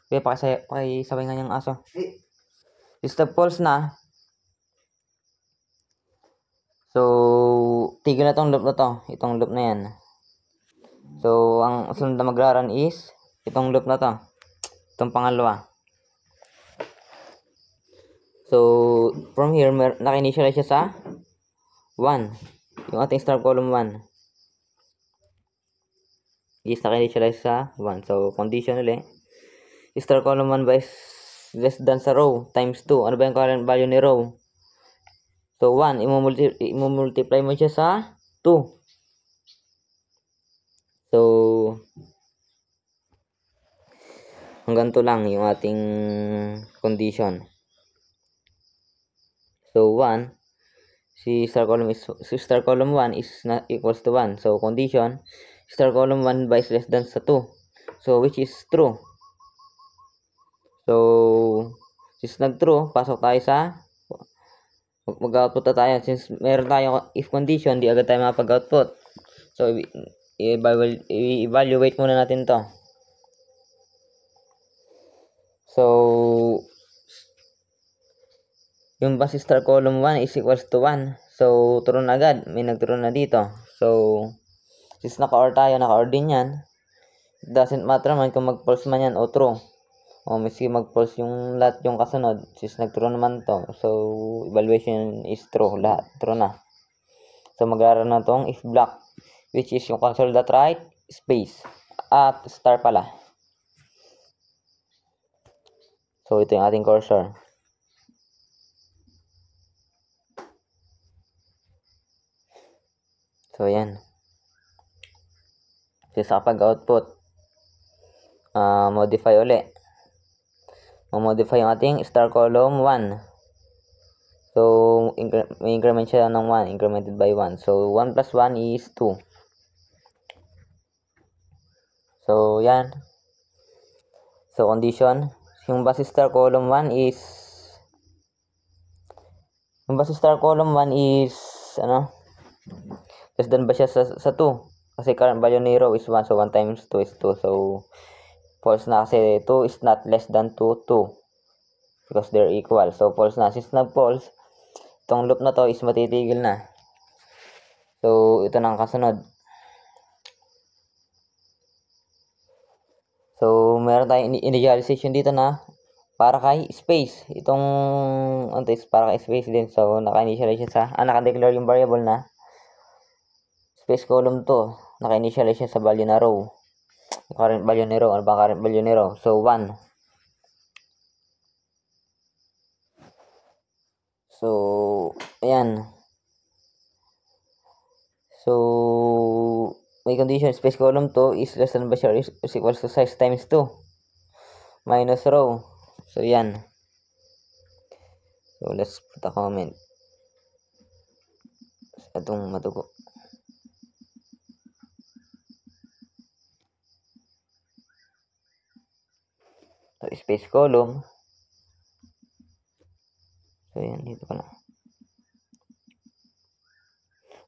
Speaker 1: Kaya pakisabay nga niyang aso. Si step false na. So, tigil na itong loop na to. Itong loop na yan. So, ang sunod na magraran is itong loop na to. Itong pangalawa. So, from here, naka-initialize siya sa 1. Yung ating star column 1 is naka-initialize sa 1. So, condition ulit. Star column 1 by less than sa row times 2. Ano ba yung current value ni row? So, 1. Imumultiply mo siya sa 2. So, hanggang to lang yung ating condition. So, 1. Si star column 1 is not equals to 1. So, condition, star column 1 by less than sa 2. So, which is true. So, since nag-true, pasok tayo sa mag-output na tayo. Since meron tayo if condition, di agad tayo mapag-output. So, i-evaluate muna natin to. So, yung base star column 1 is equals to 1. So, true na agad. May nag-true na dito. So, since naka-OR tayo, naka-OR din yan. It doesn't matter man kung mag-false man yan o true. O miski mag-false yung lahat yung kasunod. Since nag-true naman to. So, evaluation is true. Lahat true na. So, mag-aaral na tong if block. Which is yung console.write space. At star pala. So, ito yung ating cursor. So, yan. So, sa pag-output, modify ulit. Modify yung ating star column 1. So, may increment siya ng 1. Incremented by 1. So, 1 plus 1 is 2. So, yan. So, condition. Yung base star column 1 is less than ba siya sa 2? Kasi current value ni row is 1. So, 1 times 2 is 2. So, false na kasi 2 is not less than 2. Because they're equal. So, false na. Since nag-false, itong loop na to is matitigil na. So, ito na ang kasunod. So, meron tayong initialization dito na para kay space. Itong para kay space din. So, naka-initialize siya naka-declare yung variable na space column 2. Naka-initialize siya sa value na row. Current value ni row. Ano ba current value ni row? So, 1. So, ayan. So, may condition, space column 2 is less than basic is equals to size times 2 minus row. So, yan. So, let's put a comment. Itong matugo. So, space column. So, yan. Dito ka na.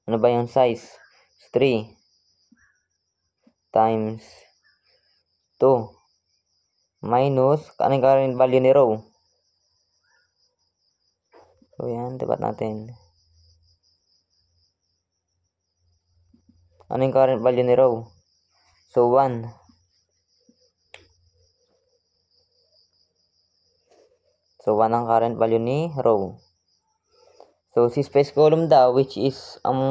Speaker 1: Ano ba yung size? 3 times 2 minus, ano yung current value ni row? So, yan. Dapat natin. Ano yung current value ni row? So, 1. So, 1 ang current value ni row. So, si space column daw, which is, ang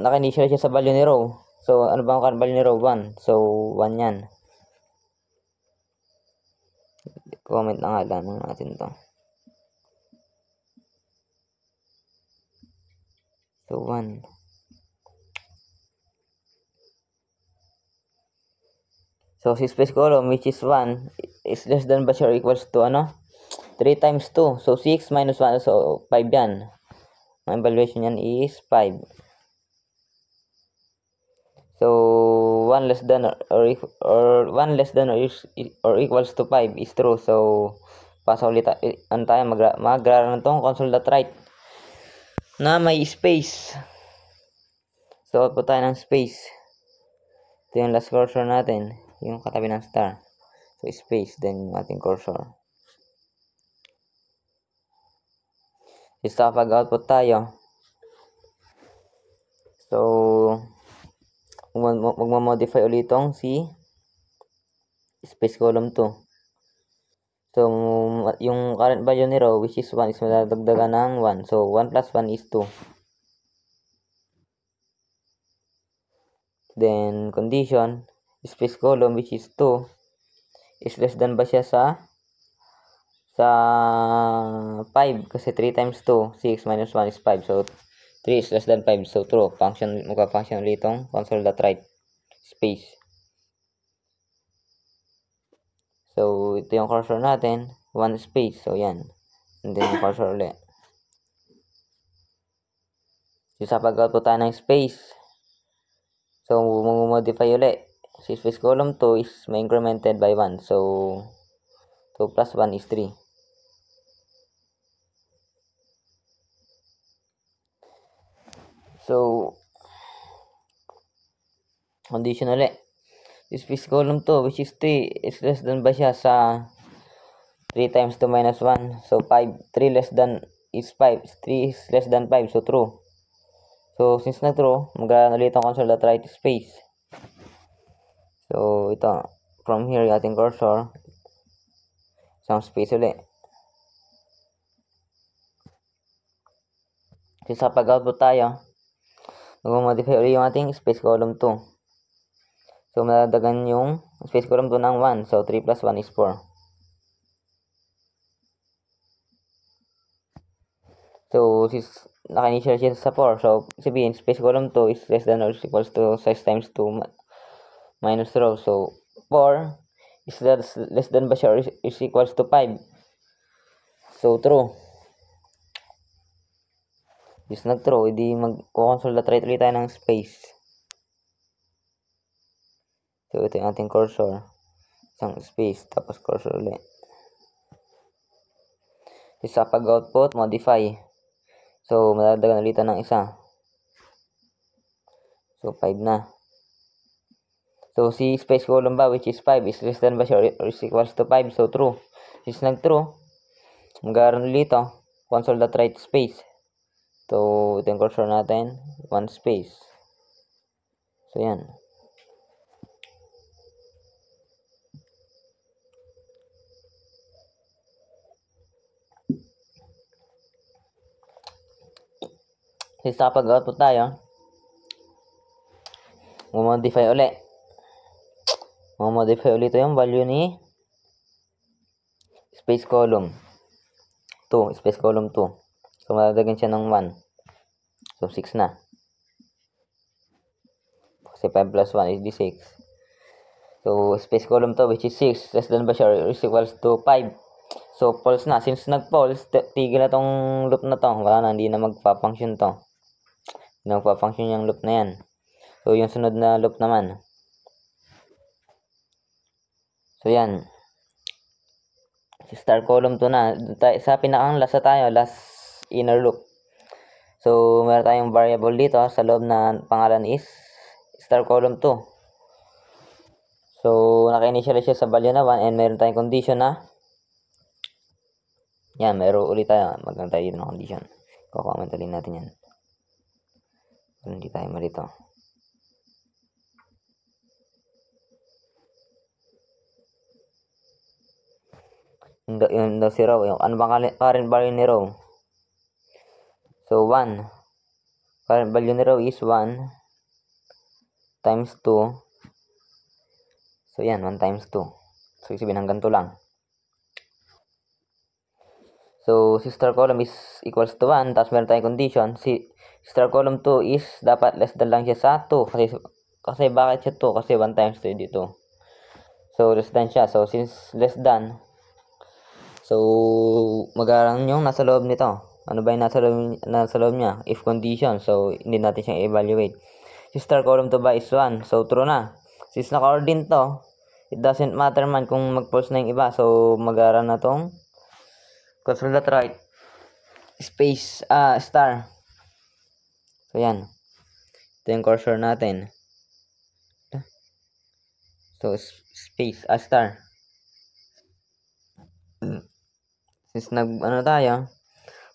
Speaker 1: naka-initial siya sa value ni row. So, ano ba ang current value ni row? 1. So, 1 yan. Comment na nga lang natin to. So, 1. So, si space column, which is 1, is less than ba or equals to, 3 times 2. So, 6 minus 1. So, 5 yan. Ang evaluation yan is 5. So, 1 less than or 1 less than or equals to 5 is true. So, pasa ulit tayo magrara na tong console.write na may space. So, output tayo ng space. Ito yung last cursor natin. Yung katabi ng star. So, space. Then, ating cursor. So, pag output tayo. So, magmamodify ulit itong si space column 2. So, yung current value ni row, which is 1, is madadagdagan ng 1. So, 1 plus 1 is 2. Then, condition, space column, which is 2, is less than ba siya sa 5? Kasi 3 times 2, 6 minus 1 is 5. So, 3 is less than 5. So, true. Magpa-function ulit itong console.write space. So, ito yung cursor natin. 1 space. So, yan. And then, yung cursor ulit. So, sa pag-output tayo ng space. So, mag-modify ulit. Si space column 2 is may incremented by 1. So, 2 plus 1 is 3. So, condition ulit. This space column 2, which is 3, is less than ba siya sa 3 times 2 minus 1. So, 5. 3 less than is 5. 3 is less than 5. So, true. So, since na-true, mag-run ulit ang console.write space. So, ito. From here, yung ating cursor. Isang space ulit. So, sa pag-output tayo, mag-modify ulit yung ating space column 2. So, madadagan yung space column 2 ng 1. So, 3 plus 1 is 4. So, since naka-initial siya sa 4. So, sabihin, space column 2 is less than or equals to size times 2 minus row. So, 4 is less than ba siya or is equals to 5. So, true. Is nag-true, hindi mag-console.write ulit tayo ng space. So, ito yung ating cursor. Isang space, tapos cursor ulit. Sa pag-output, modify. So, madadagdagan ulit ng isa. So, 5 na. So, si space column ba, which is 5, is less than ba siya or is equals to 5. So, true. Since nag-true, mag-aaron ulit ito. Console.write space. So, ito yung cursor natin. 1 space. So, yan. Sa pag-output tayo, modify ulit. Modify ulit yung value ni space column. 2, space column 2. So, madagdagan siya ng 1. So, 6 na. Kasi 5 plus 1 is 6. So, space column 2 which is 6. Less than ba siya or is equals to 5. So, false na. Since nag-false, tigil na tong loop na to. Wala na, hindi na magpa-function to. Hindi na magpa-function yung loop na yan. So, yung sunod na loop naman. So, yan. Star column 2 na. Sa pinakang last na tayo, last inner loop. So, meron tayong variable dito sa loob na pangalan is star column 2. So, naka-initialize siya sa value na 1 and meron tayong condition na yan, meron ulit tayo. Magkano tayo dito ng condition. Kukomment ulit natin yan. Pero hindi tayo malito. Yung si row. Yung, ano bang current value ni row? So, 1. Current value ni row is 1 times 2. So, yan. 1 times 2. So, sabihin hanggang 2 lang. So, si star column is equals to 1. Tapos meron tayong condition. Si star column 2 is dapat less than lang siya sa 2. Kasi bakit siya 2? Kasi 1 times 2 dito. So, less than siya. So, since less than, so, mag-aaral yung nasa loob nito. Ano ba yung nasa loob niya? If condition. So, hindi natin siyang evaluate. Si star column 2 ba is 1. So, true na. Since naka-or din to, it doesn't matter man kung mag-false na yung iba. So, mag-aaral na tong control that right. Space, star. So, yan. Ito yung cursor natin. So, space, star. Since tayo,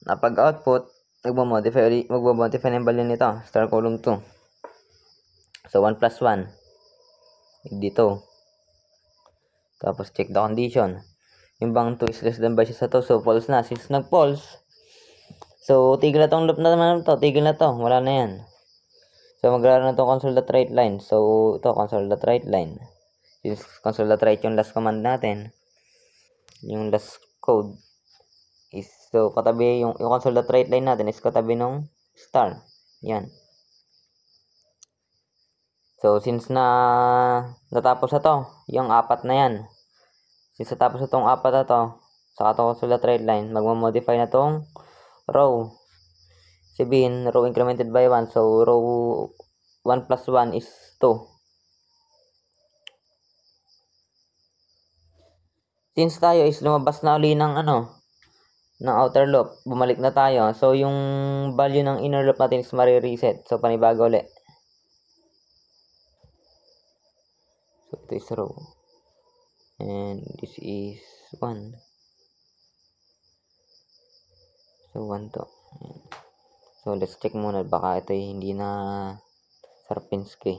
Speaker 1: napag-output, magmamodify ng value nito, star column 2. So, 1 plus 1. Dito. Tapos, check the condition. Yung bang 2 is less than ba siya sa 2? So, false na. Since nag-false, so, tigil na tong loop na naman to. Tigil na to. Wala na yan. So, maglaro na to console.write line. So, ito, console.write line. Since console.write yung last command natin, yung last code is, so, katabi yung console.write line natin is katabi ng star. Yan. So, since natapos na to, yung 4 na yan. Since natapos na tong 4 na to, sa itong console.write line, magmamodify na tong row. Sabihin, row incremented by 1. So, row 1 plus 1 is 2. Since tayo is lumabas na uli ng ng outer loop, bumalik na tayo. So, yung value ng inner loop natin is marireset. So, panibago ulit. So, ito is row. And this is 1. So, 1 to. Ayan. So, let's check muna. Baka ito hindi na Sierpinski.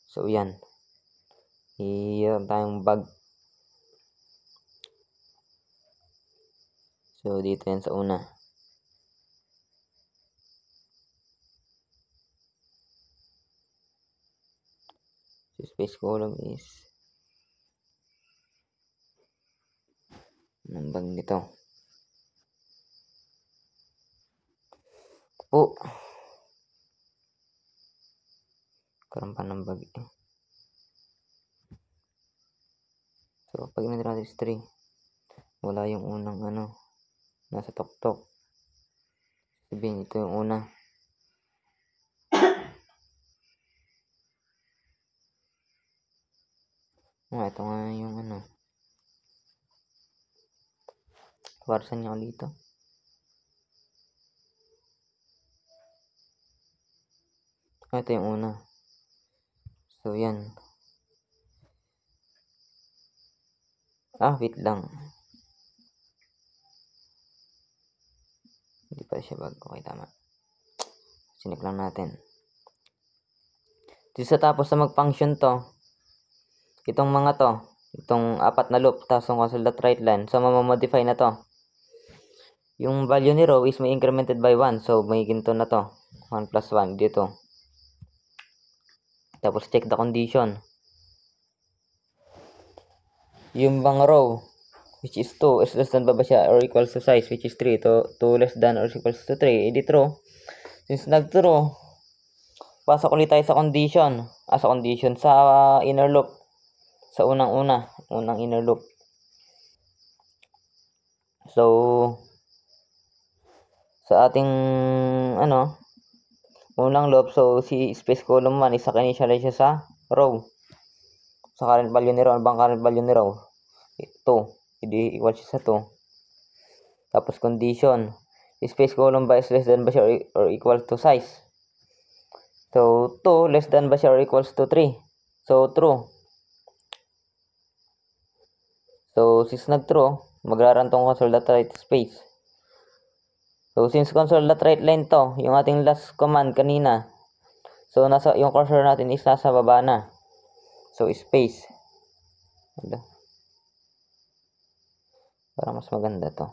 Speaker 1: So, yan. Iyon tayong bug. So, dito yan sa una. So, space column is ang bug nito. Po. Karoon pa ng bug eh. So, pag natin 3, wala yung unang nasa tok-tok. Sabihin, ito yung una. Ito nga yung Warsan niya ulit ito. Ito yung una. So, yan. Wait lang. Hindi pa siya bug. Okay, tama. Sinik lang natin. Sa tapos na mag-function to, itong mga to, itong 4 na loop, tapos yung console.write line. So, mamamodify na to. Yung value ni row is may incremented by 1. So, may ginto na to. 1 plus 1 dito. Tapos, check the condition. Yung bang row which is 2 is less than ba siya or equals to size, which is 3. 2 less than or equals to 3. Edi true. Since nag-true, pasok ulit tayo sa condition. Sa condition sa inner loop. Sa unang inner loop. So, sa ating unang loop, so si space column 1 is naka-initialize siya sa row. Sa current value ni row, ano bang current value ni row? 2. Hindi equal siya sa 2. Tapos condition, space column ba is less than ba siya or equal to size? So 2 less than ba siya or equals to 3? So true. So since nag-true, magra-run tong console.write space. So since console.write line to, yung ating last command kanina. So nasa yung cursor natin is nasa baba na. So space. Para mas maganda to.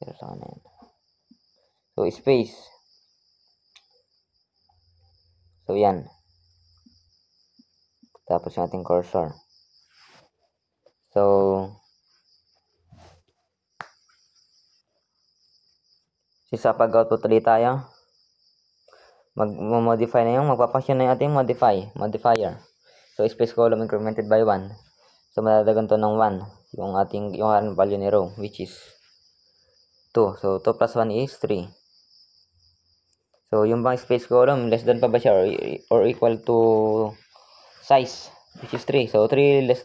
Speaker 1: Pero sa kanan. So space. So yan. Tapos yung ating cursor. So sa pag-output ulit tayo, mag-modify na yung, magpapasyon na yung ating modifier. So, space column incremented by 1. So, madadagan to ng 1, yung current value ni row, which is 2. So, 2 plus 1 is 3. So, yung bang space column, less than pa ba siya or equal to size, which is 3. So, 3 less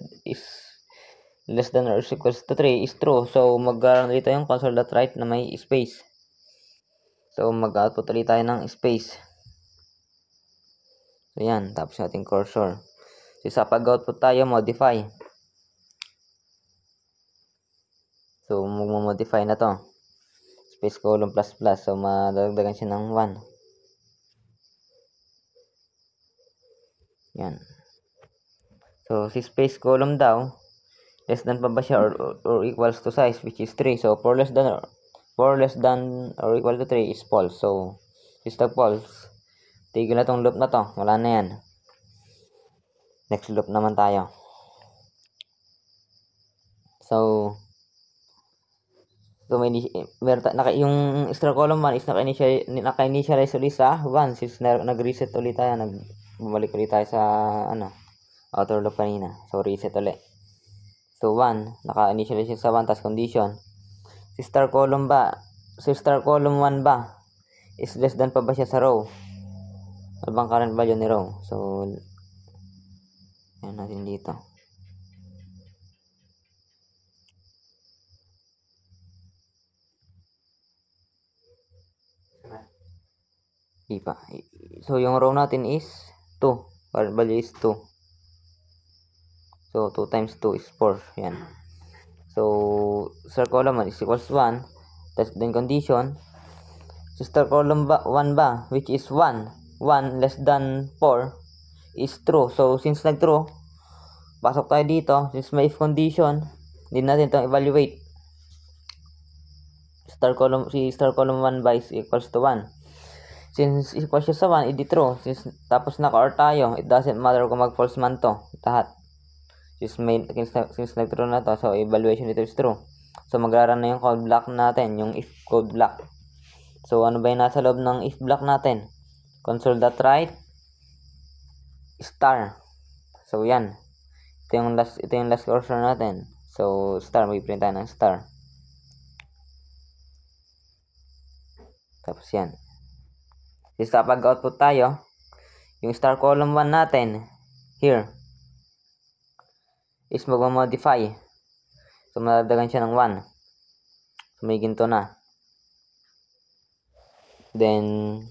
Speaker 1: than or equals to 3 is true. So, mag-run dito yung console.write na may space. So, mag-output ulit tayo ng space. So, yan. Tapos yung ating cursor. So, sa pag-output tayo, modify. So, mag-modify na to. Space column plus plus. So, madagdagan siya ng 1. Yan. So, si space column daw, less than pa ba siya or equals to size, which is 3. So, 4 less than or equal to 3 is false. So, is the false. Tigil na tong loop na to. Wala na yan. Next loop naman tayo. So yung star column 1 is naka-initialize ulit sa 1 since nag-reset ulit tayo. Bumalik ulit tayo sa outer loop kanina. So, reset ulit. So, 1. Naka-initialize sa 1 tas condition. Si star column 1 ba is less than pa ba siya sa row? Ano bang current value ni row? So, yan natin dito. Ipa. So, yung row natin is 2. Current value is 2. So, 2 times 2 is 4. Yan. So, star column 1 is equals 1. Test then condition. So, star column 1 ba, which is 1. 1 less than 4 is true. So, since nag-true, pasok tayo dito. Since may if condition, hindi natin itong evaluate. Si star column 1 ba is equals to 1. Since equals siya sa 1, edi true. Tapos naka-OR tayo, it doesn't matter kung mag-false man to. Lahat. Since nag-true na to, so evaluation dito is true. So, magra-run na yung code block natin, yung if code block. So, ano ba yung nasa loob ng if block natin? Console.write star. So, yan. Ito yung last cursor natin. So, star. May print tayo ng star. Tapos, yan. Since kapag output tayo, yung star column 1 natin, here, is magmamodify. So, madagdagan siya ng 1. So, may ginto na. Then,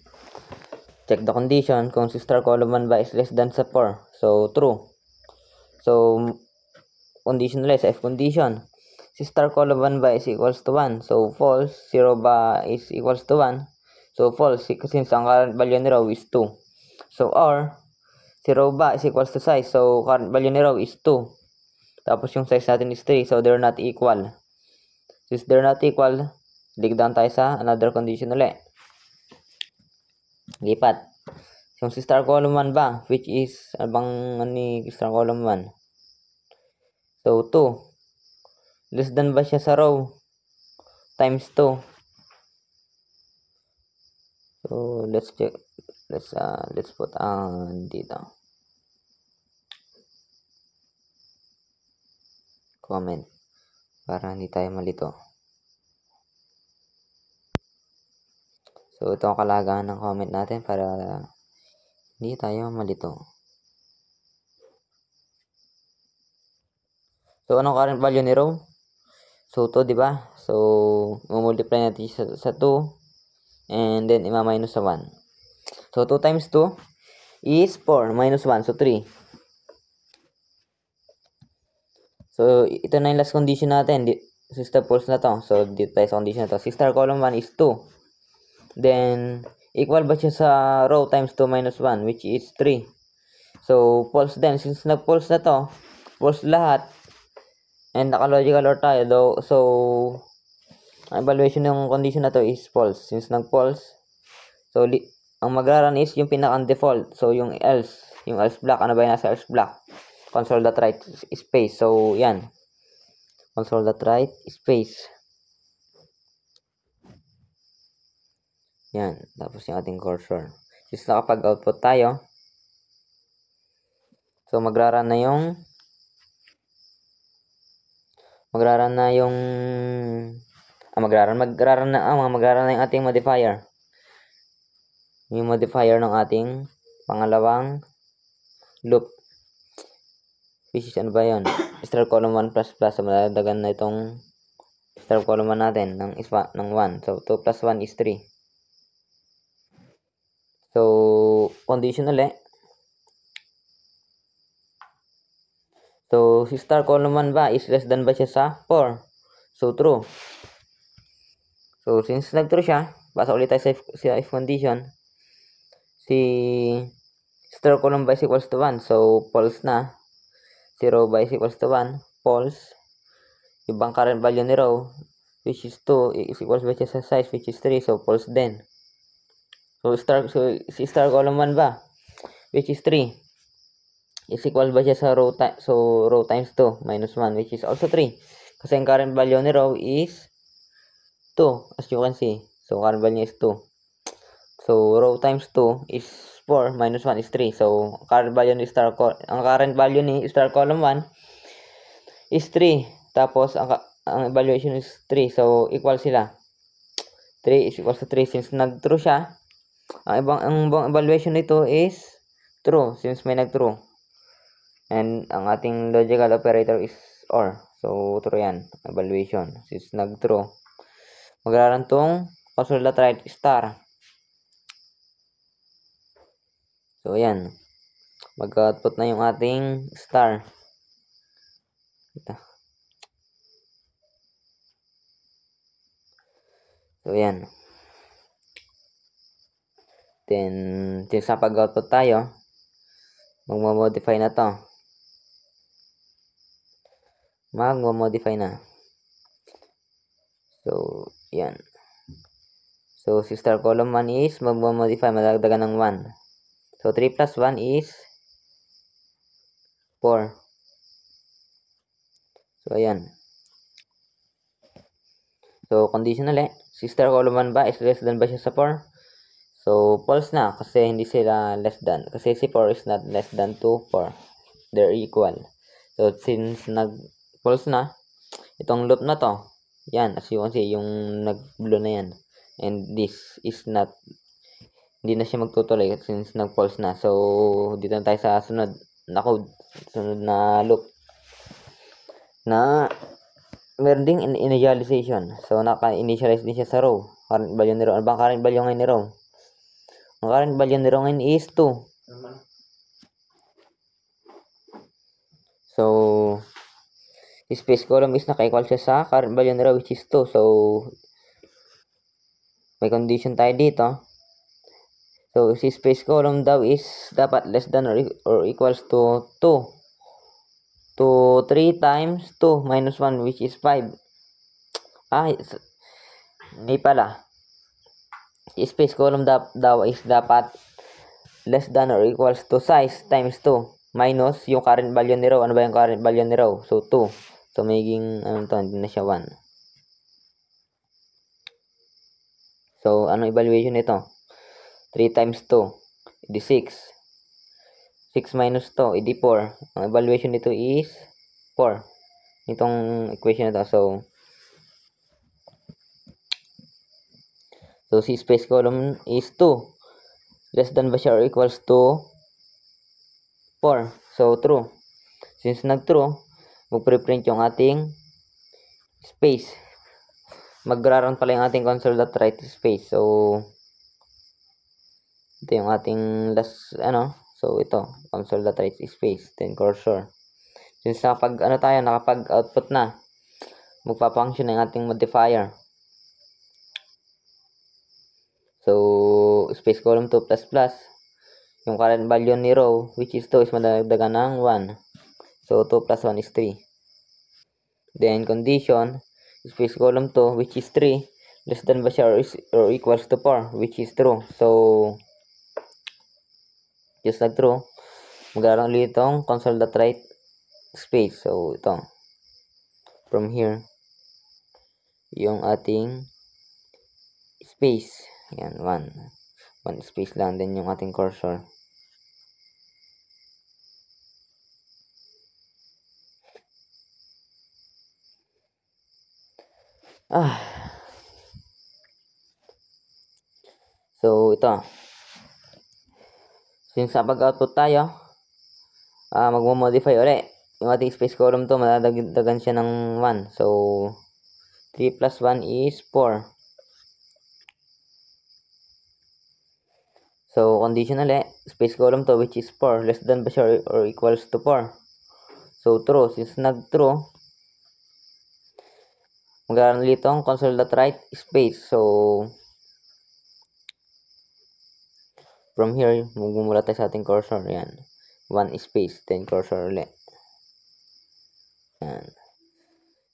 Speaker 1: check the condition. Kung si star column 1 ba is less than sa 4. So, true. So, conditionalize, if condition. Si star column 1 ba is equals to 1. So, false. 0 ba is equals to 1. So, false. Since ang current value ni row is 2. So, or, 0 ba is equals to size. So, current value ni row is 2. Tapos yung size natin is 3. So, they're not equal. Since they're not equal, dig down tayo sa another condition ulit. Lipat. Yung si star column 1 ba? Which is, star column 1? So, 2. Less than ba siya sa row? Times 2. So, let's check. Let's put dito. Comment. Para hindi tayo malito. So, ito ang kalagahan ng comment natin para hindi tayo malito. So, anong current value ni row? So, 2, di ba? So, multiply natin sa 2. And then, ima-minus sa 1. So, 2 times 2 is 4. Minus 1. So, 3. So, ito na yung last condition natin. Sister false na to. So, dito tayo sa condition na to. Si star column 1 is 2. Then, equal ba siya sa row times 2 minus 1, which is 3. So, false din. Since nag-false na to, false lahat. And naka-logical OR tayo. So, ang evaluation ng condition na to is false. Since nag-false, so, ang magra-run is yung pinaka-default. So, yung else block. Ano ba yung nasa else block? Console.write space. So, yan. Console.write space. Yan. Tapos yung ating cursor. Since nakapag-output tayo, so, magra-run na yung yung ating modifier. Yung modifier ng ating pangalawang loop. Which is ano ba yun? Star column 1 plus plus. So, madadagan na itong star column 1 natin ng 1. So, 2 plus 1 is 3. So, condition ulit. So, si star column 1 ba is less than ba siya sa 4? So, true. So, since nag-true siya, basa ulit tayo sa if condition. Si star column ba is equals to 1? So, false na. 0 ba is equals to 1? False. Ibang current value ni row, which is 2, is equals ba siya sa size, which is 3? So, false din. So, si star column 1 ba, which is 3, is equal ba siya sa row times 2 minus 1, which is also 3. Kasi ang current value ni row is 2, as you can see. So, current value is 2. So, row times 2 is 4 minus 1 is 3. So, current value ni current value ni star column 1 is 3. Tapos, ang evaluation is 3. So, equal sila. 3 is equal to 3. Since nag-true siya, ang ibang evaluation nito is true. Since may nag-true. And ang ating logical operator is OR. So, true yan. Evaluation. Since nag-true. Magraran tong console.write star. So, yan. Mag-output na yung ating star. Ito. So, yan. Then, since pag-output tayo, magmamodify na to. Magmamodify na. So, yan. So, si star column 1 is magmamodify, madagdagan ng 1. So, 3 plus 1 is 4. So, ayan. So, condition ulit. Si star column 1 ba is less than ba siya sa 4? So, false na kasi hindi sila less than. Kasi si 4 is not less than to 4. They're equal. So, since nag-false na, itong loop na to, yan, as you can see, yung nag-blue na yan. And this is not, hindi na siya magtutuloy since nag-false na. So, dito na tayo sa sunod na code. Sunod na loop. Na, meron ding initialization. So, naka-initialize din siya sa row. Current value ni row. Ano bang current value ngayon ni row? Ang current value ni row ngayon is 2. So, space column is naka-equal siya sa current value ni row which is 2. So, may condition tayo dito. So, si space column daw is dapat less than or equals to 2. To 3 times 2 minus 1 which is 5. Hindi pala. Si space column daw is dapat less than or equals to size times 2 minus yung current value ni row. Ano ba yung current value ni row? So, 2. So, magiging, hindi na siya 1. So, ano evaluation nito? 3 times 2, edi 6. 6 minus 2, edi 4. Ang evaluation nito is 4. Itong equation na to. So, si space column is 2. Less than ba siya or equals to 4? So, true. Since nag-true, mag-preprint yung ating space. Magra-run pala yung ating console.write space. So, ito yung ating last, so ito, console.write space, then cursor. Since nakapag-output na, magpa-function na yung ating modifier. So, space column 2 plus plus, yung current value ni row, which is 2, is madagdagan ng 1. So, 2 plus 1 is 3. Then, condition, space column 2, which is 3, less than ba siya or equals to 4, which is true. So, just like true, magkaroon ulit itong console.write space. So, ito. From here, yung ating space. Yan, 1 space lang. Then, yung ating cursor. So, ito. Since pag-output tayo, magmo-modify ulit. Yung ating space column to, madadagdagan siya ng 1. So, 3 plus 1 is 4. So, condition ulit. Space column to, which is 4. Less than ba siya or equals to 4. So, true. Since nag-true, magkaroon ulit itong console.write space. So, from here, magmumula tayo sa ating cursor. Yan. 1 space, then cursor ulit. Yan.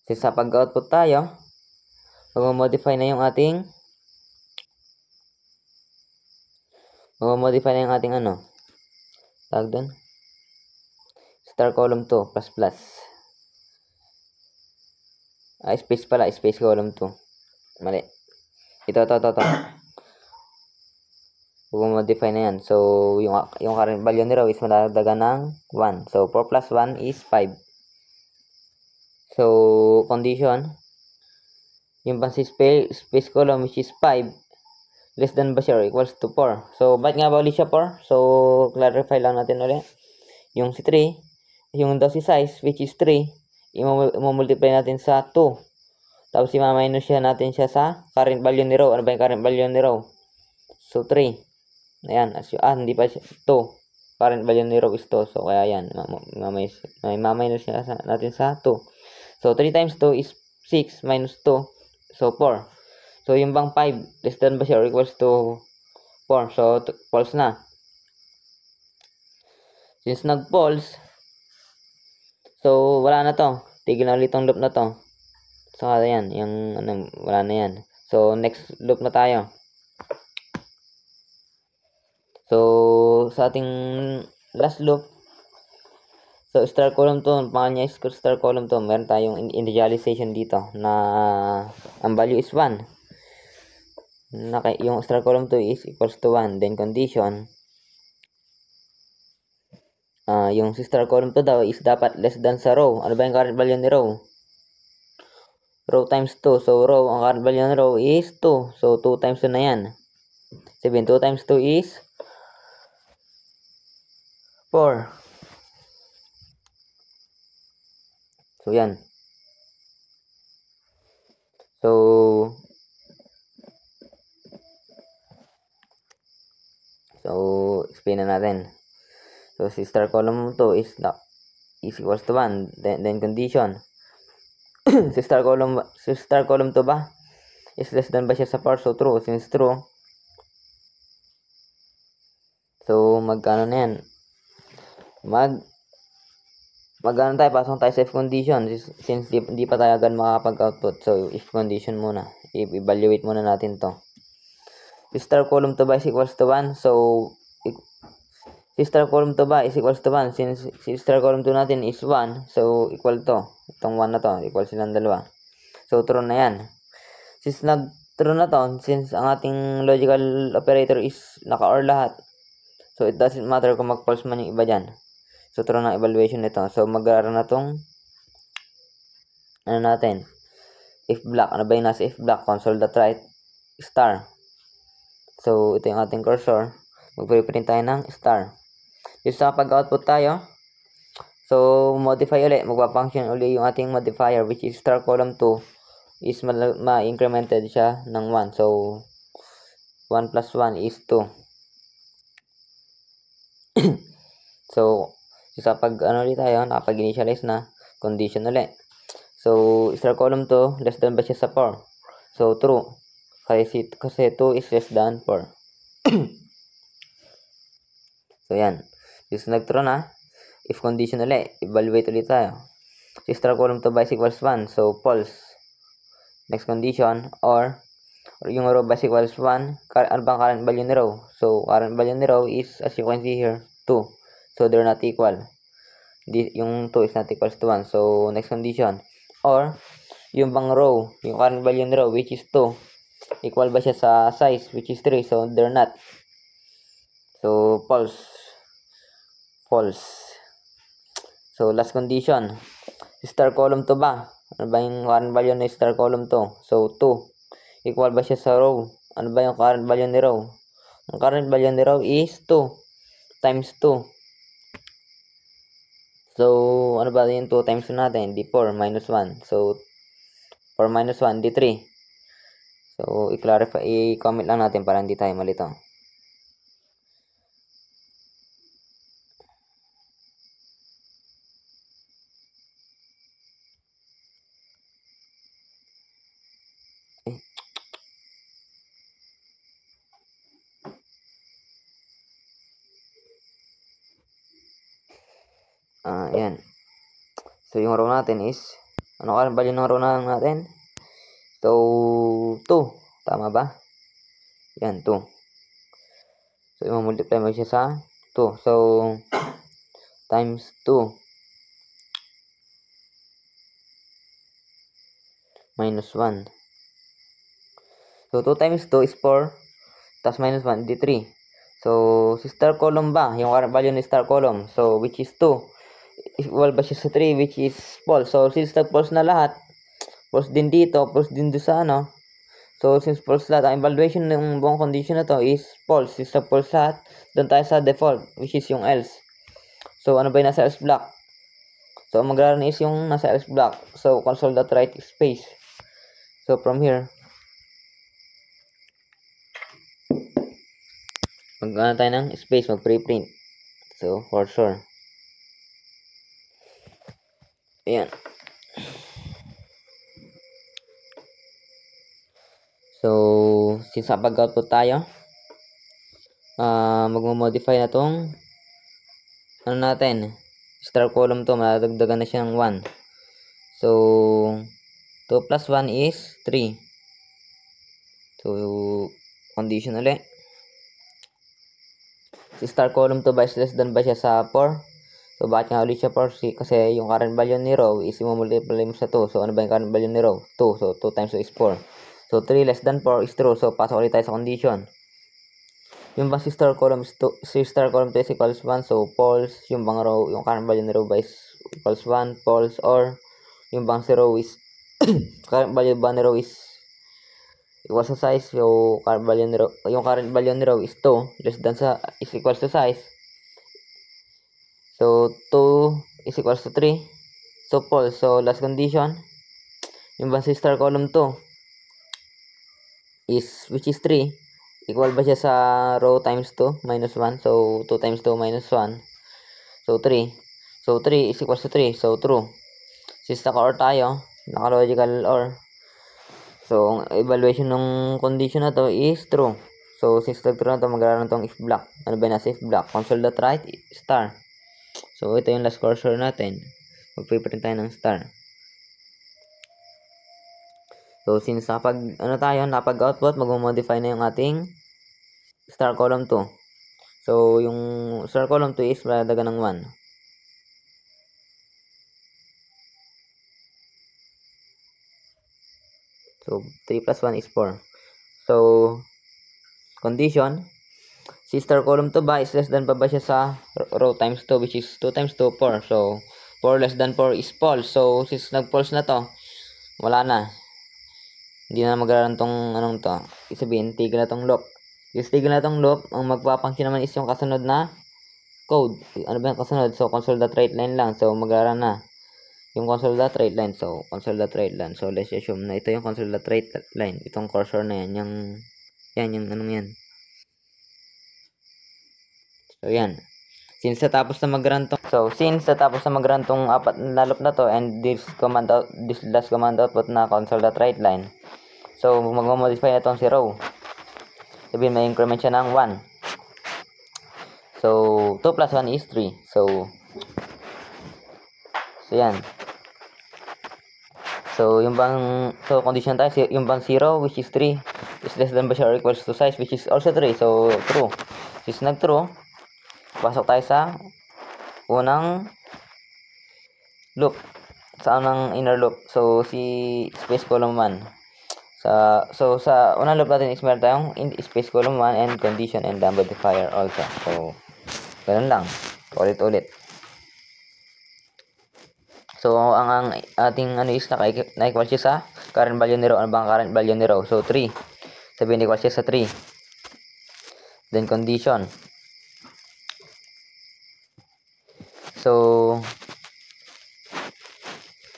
Speaker 1: Since sa pag-output tayo, mag-modify na yung ating tawag doon, star column 2 plus plus. Space pala, space column 2. Mali. Ito. Mag-modify na yan. So, yung current value ni row is madagdagan ng 1. So, 4 plus 1 is 5. So, condition, yung pansi space column which is 5, less than ba siya or equals to 4. So, ba't nga ba ulit siya 4? So, clarify lang natin ulit. Yung si 3, yung daw si size which is 3, i-multiply natin sa 2. Tapos, i-minus siya natin siya sa current value ni row. Ano ba yung current value ni row? So, 3. Ayan, hindi pa siya 2. Current value ni row is 2. So, kaya yan, minus siya natin sa 2. So, 3 times 2 is 6 minus 2. So, 4. So, yung bang 5, less than ba siya or equals to 4? So, false na. Since nag-false, so, wala na to. Tigil na ulit tong loop na to. So, yan, wala na yan. So, next loop na tayo. So, sa ating last loop, so star column to, pangalan niya is star column to, meron tayong initialization dito na ang value is 1. Yung star column to is equals to 1. Then condition, yung star column to daw is dapat less than sa row. Ano ba yung current value ni row? Row times 2. So, row, ang current value ni row is 2. So, 2 times 2 na yan. 7. 2 times 2 is 4. So, yan. So, explain na natin. So, si star column to is equals to 1. Then condition. si star column to ba? Is less than ba siya sa 4? So, true. Since true. So, magkano na yan? Magkano tayo? Pasok tayo sa if condition. Since di pa tayo agad makakapag-output. So, if condition muna. I-evaluate muna natin to. Si star column to ba is equals to 1. So, Si star column 2 ba is equals to 1. Since si star column 2 natin is 1, so equal to. Itong 1 na to, equal silang dalawa. So, true na yan. Since nag-true na to, since ang ating logical operator is naka-OR lahat, so it doesn't matter kung mag-false man yung iba dyan. So, true na evaluation nito. So, mag-aaral na tong ano natin, if block. Ano ba yung nasa if block? Console.write star. So, ito yung ating cursor. Mag-print tayo ng star. Just sa pag-output tayo, so modify ulit, magpa-function ulit yung ating modifier which is star column 2 is ma-incremented siya ng 1. So 1 plus 1 is 2. So sa pag ano ulit tayo, nakapag-initialize na condition ulit. So star column 2 less than ba siya sa 4? So true. Kasi 2 is less than 4. So yan. Just nag-true na. If condition ulit, evaluate ulit tayo. Si star column 2 by equals 1. So, false. Next condition, or yung row by equals 1. Ano bang current value ni row? So, current value ni row is, as you can see here, 2. So, they're not equal. Yung 2 is not equals to 1. So, next condition. Or, yung bang row, yung current value ni row, which is 2. Equal ba siya sa size, which is 3. So, they're not. So, false. So, last condition. Star column 2 ba? Ano ba yung current value ni star column 2? So, 2. Equal ba siya sa row? Ano ba yung current value ni row? Ang current value ni row is 2 times 2. So, ano ba yung 2 times 2 natin? D 4 minus 1. So, 4 minus 1, D 3. So, i-clarify, i-comment lang natin para hindi tayo malito. Ayan. So, yung row natin is, ano current value ng row natin? So, 2. Tama ba? Yan, 2. So, i-multiply mo siya sa 2. So, times 2 minus 1. So, 2 times 2 is 4. Tapos minus 1, di 3. So, si star column ba? Yung current value ni star column. So, which is 2. Equal ba siya sa 3, which is false. So, since false na lahat, false din dito, false din doon sa ano. So, since false lahat, ang evaluation ng buong condition na to is false. Since false lahat, doon tayo sa default, which is yung else. So, ano ba yung nasa else block? So, mag-run is yung nasa else block. So, console.write space. So, from here, mag-ano tayo ng space, mag-preprint. So, for sure. Ayan. So, since pag-output tayo, mag-modify na tong ano natin, star column to, madagdagan na siya ng 1. So, 2 plus 1 is 3. So, condition ulit. Si star column to ba is less than ba siya sa 4? So, bakit nga ulit siya 4? Kasi yung current value ni row is i-multiply mo sa 2. So, ano ba yung current value ni row? 2. So, 2 times 2 is 4. So, 3 less than 4 is true. So, pasok ulit tayo sa condition. Yung bang si star column is equals 1. So, false. Yung bang row, yung current value ni row ba is equals 1. False. Or, yung bang si row is, current value ba ni row is equal sa size. So, current value ni row, yung current value ni row is 2. Less than sa, is equals to size. So, 2 is equals to 3. So, false. So, last condition. Yung bang si star column 2 is, which is 3. Equal ba siya sa row times 2 minus 1? So, 2 times 2 minus 1. So, 3. So, 3 is equals to 3. So, true. Since naka-OR tayo, naka-logical OR. So, ang evaluation ng condition na to is true. So, since nag-true na to, mag-aaral na itong if block. Ano ba yung nasa if block? Console.write star. So, ito yung last cursor natin. Mag-print tayo ng star. So, since napag-output, mag-modify na yung ating star column 2. So, yung star column 2 is madagdagan ng 1. So, 3 plus 1 is 4. So, condition, si star column 2 ba is less than pa ba siya sa row times 2, which is 2 times 2, 4. So, 4 less than 4 is false. So, since nag-false na to, wala na. Hindi na magkaroon tong anong to. Isabihin, tigil na tong loop. Yung tigil na tong loop, ang magpapunction naman is yung kasunod na code. Ano ba yung kasunod? So, console.writeLine lang. So, magkaroon na yung console.writeLine. So, console.writeLine. So, let's assume na ito yung console.writeLine. Itong cursor na yan. Yung anong yan. So, yan. Since natapos na mag-run tong apat na loop na to, and this last command output na console.writeLine. So, magmamodify na itong si row. Sabihin, may increment siya ng 1. So, 2 plus 1 is 3. So, yan. So, condition tayo, yung bang 0, which is 3, is less than ba siya or equals to size, which is also 3. So, true. Since nag-true, pasok tayo sa unang loop. Sa unang inner loop. So, si space column 1. So, sa unang loop natin is meron tayong space column 1 and condition and the modifier also. So, ganun lang. Ulit-ulit. So, ang ating is na-equal siya sa current value ni row. Ano bang current value ni row? So, 3. Sabihin, equal siya sa 3. Then, condition. So,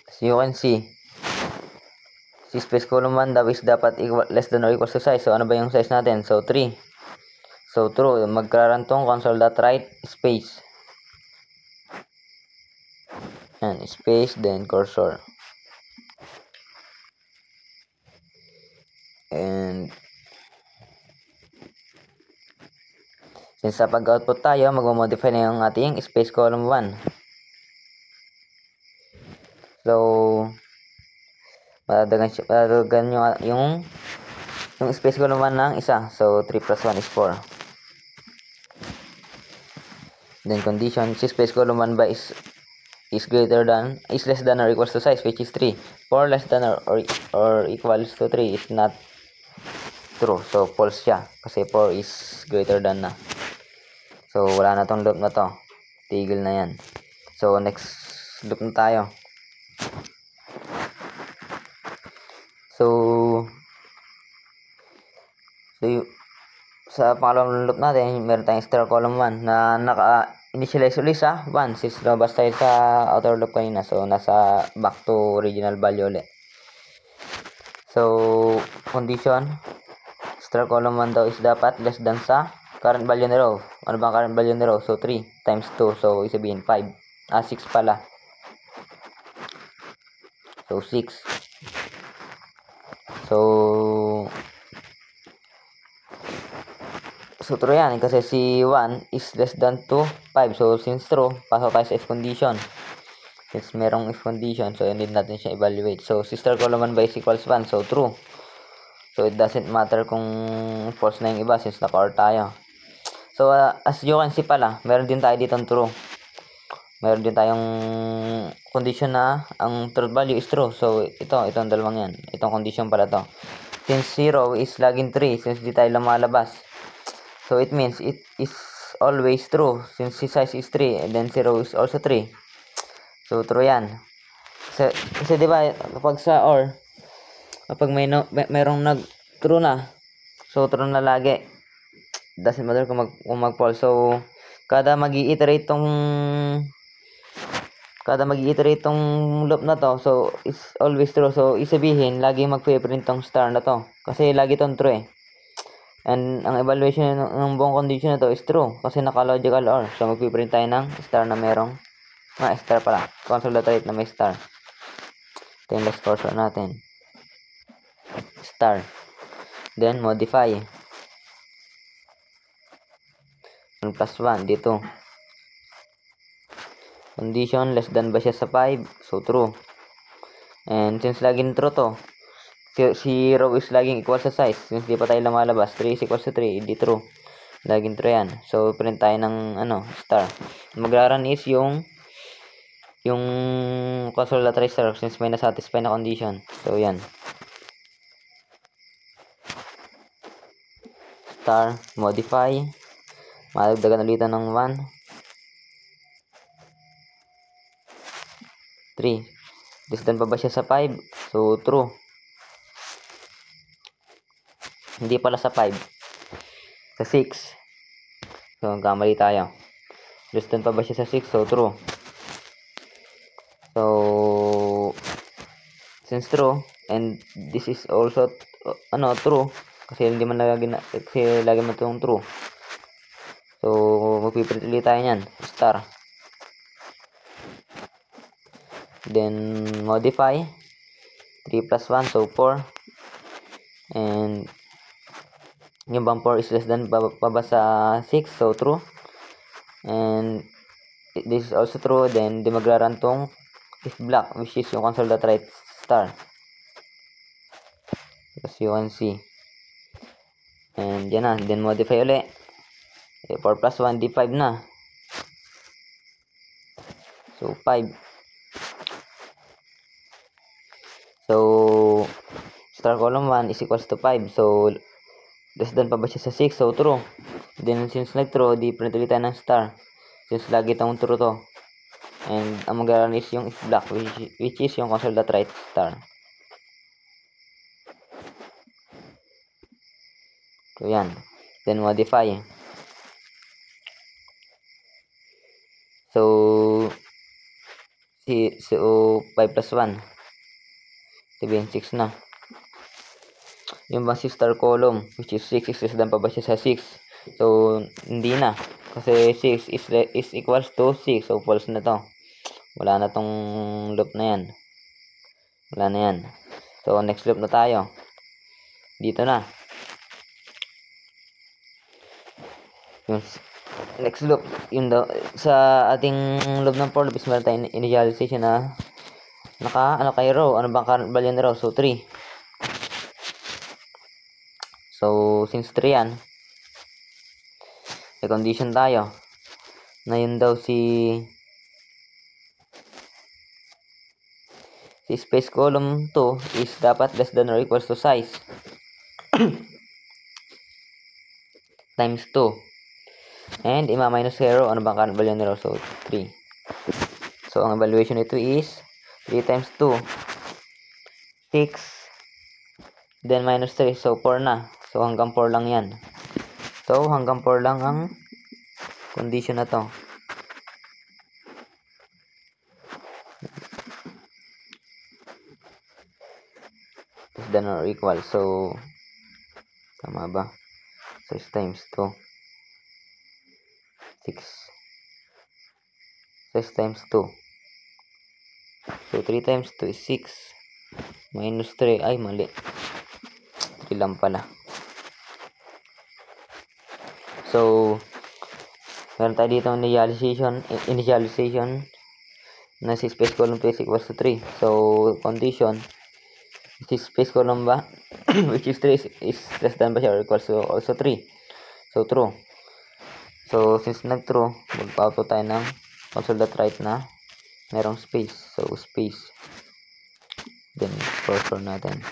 Speaker 1: as you can see, si space column 1 daw is dapat less than or equal to size. So, ano ba yung size natin? So, 3. So, true. Magkaroon tong console.write space. And space, then cursor. And since sa pag-output tayo, mag-modify na yung ating space column 1. So, madadagan yung space column 1 ng isa. So, 3 plus 1 is 4. Then, condition, si space column 1 ba is less than or equals to size, which is 3. 4 less than or equals to 3 is not true. So, false siya. Kasi 4 is greater than na. So, wala na tong loop na to. Tigil na yan. So, next loop na tayo. So sa pangalawang loop natin, meron tayong star column 1 na naka-initialize ulit sa 1 since lumabas tayo sa outer loop kanina. So, nasa back to original value ulit. So, condition, star column 1 daw is dapat less than sa current value ni row. Ano bang current value ni row? So, 3 times 2. So, isabihin 5. 6 pala. So, 6. So, true yan. Kasi si 1 is less than to 5. So, since true, pasok tayo sa if condition. Since merong if condition, so, need natin siya evaluate. So, si star column 1 by is equals 1. So, true. So, it doesn't matter kung false na yung iba since naka-or tayo. So, as you can see pala, meron din tayo dito true. Meron din tayong condition na ang truth value is true. So, itong dalawang yan. Itong condition pala to. Since 0 is laging 3, since di tayo lumalabas. So, it means it is always true. Since si size is 3, and then 0 is also 3. So, true yan. Kasi diba, kapag sa or, kapag merong nag-true na, so, true na lagi. Doesn't matter kung mag-false. So, kada mag-i-iterate tong loop na to, so is always true. So, isabihin, lagi mag-print tong star na to. Kasi lagi tong true eh. And ang evaluation ng buong condition na to is true. Kasi naka-logical OR. So, mag-print tayo ng star na merong, star pala. Console.write na may star. Ito yung last cursor natin. Star. Then, modify. 1 plus 1 dito. Condition, less than ba siya sa 5? So, true. And since laging true to, si row is laging equal sa size. Since di pa tayo lumalabas, 3 is equal to 3, hindi true. Laging true yan. So, print tayo ng, star. Magra-run is yung console.register since may na-satisfy na condition. So, yan. Star, modify. Madagdagan ulit ng 1. 3. Less than pa ba siya sa 5? So, true. Hindi pala sa 5. Sa 6. So, kamali tayo. Less than pa ba siya sa 6? So, true. So, since true, and this is also, true. Kasi hindi man lagi man itong true. So, magpiprint ulit tayo niyan. Star. Then, modify. 3 plus 1, so 4. And, yung bang 4 is less than pa ba sa 6, so true. And, this is also true. Then, di magra-run tong if black, which is yung console.write star. As you can see. And, yan na. Then, modify ulit. 4 plus 1, di 5 na. So, 5. So, star column 1 is equals to 5. So, less than pa ba siya sa 6? So, true. Then, since nag-true, di print ulit tayo ng star. Since lagi itong true to. And, ang mag-run is yung if black, which is yung console.write star. So, yan. Then, modify. So, 5 plus 1. Sabihin, 6 na. Yung bang 6 star column, which is 6, is less than pa ba siya sa 6? So, hindi na. Kasi 6 is equals to 6. So, false na to. Wala na tong loop na yan. Wala na yan. So, next loop na tayo. Dito na. Yung next loop, yun daw, sa ating loop ng for loop is meron tayong initialization na kay row. Ano bang current value na row? So, 3. So, since 3 yan, may condition tayo na yun daw si space column 2 is dapat less than or equals to size times 2. And, ima-minus 0, ano bang current value na row? So, 3. So, ang evaluation nito is 3 times 2, 6, then minus 3. So, 4 na. So, hanggang 4 lang yan. So, hanggang 4 lang ang condition na to. Less than or equal. So, tama ba? So, times 2. 6. 6 times 2. So, 3 times 2 is 6. Minus 3. Ay, mali. 3 lang pala. So, meron tayo dito initialization na si space column 2 is equals to 3. So, condition, si space column ba? Which is 3 is less than ba siya or equals to also 3. So, true. So, since nag-true, magpa-auto tayo ng console.write na merong space. So, space. Then, cursor natin.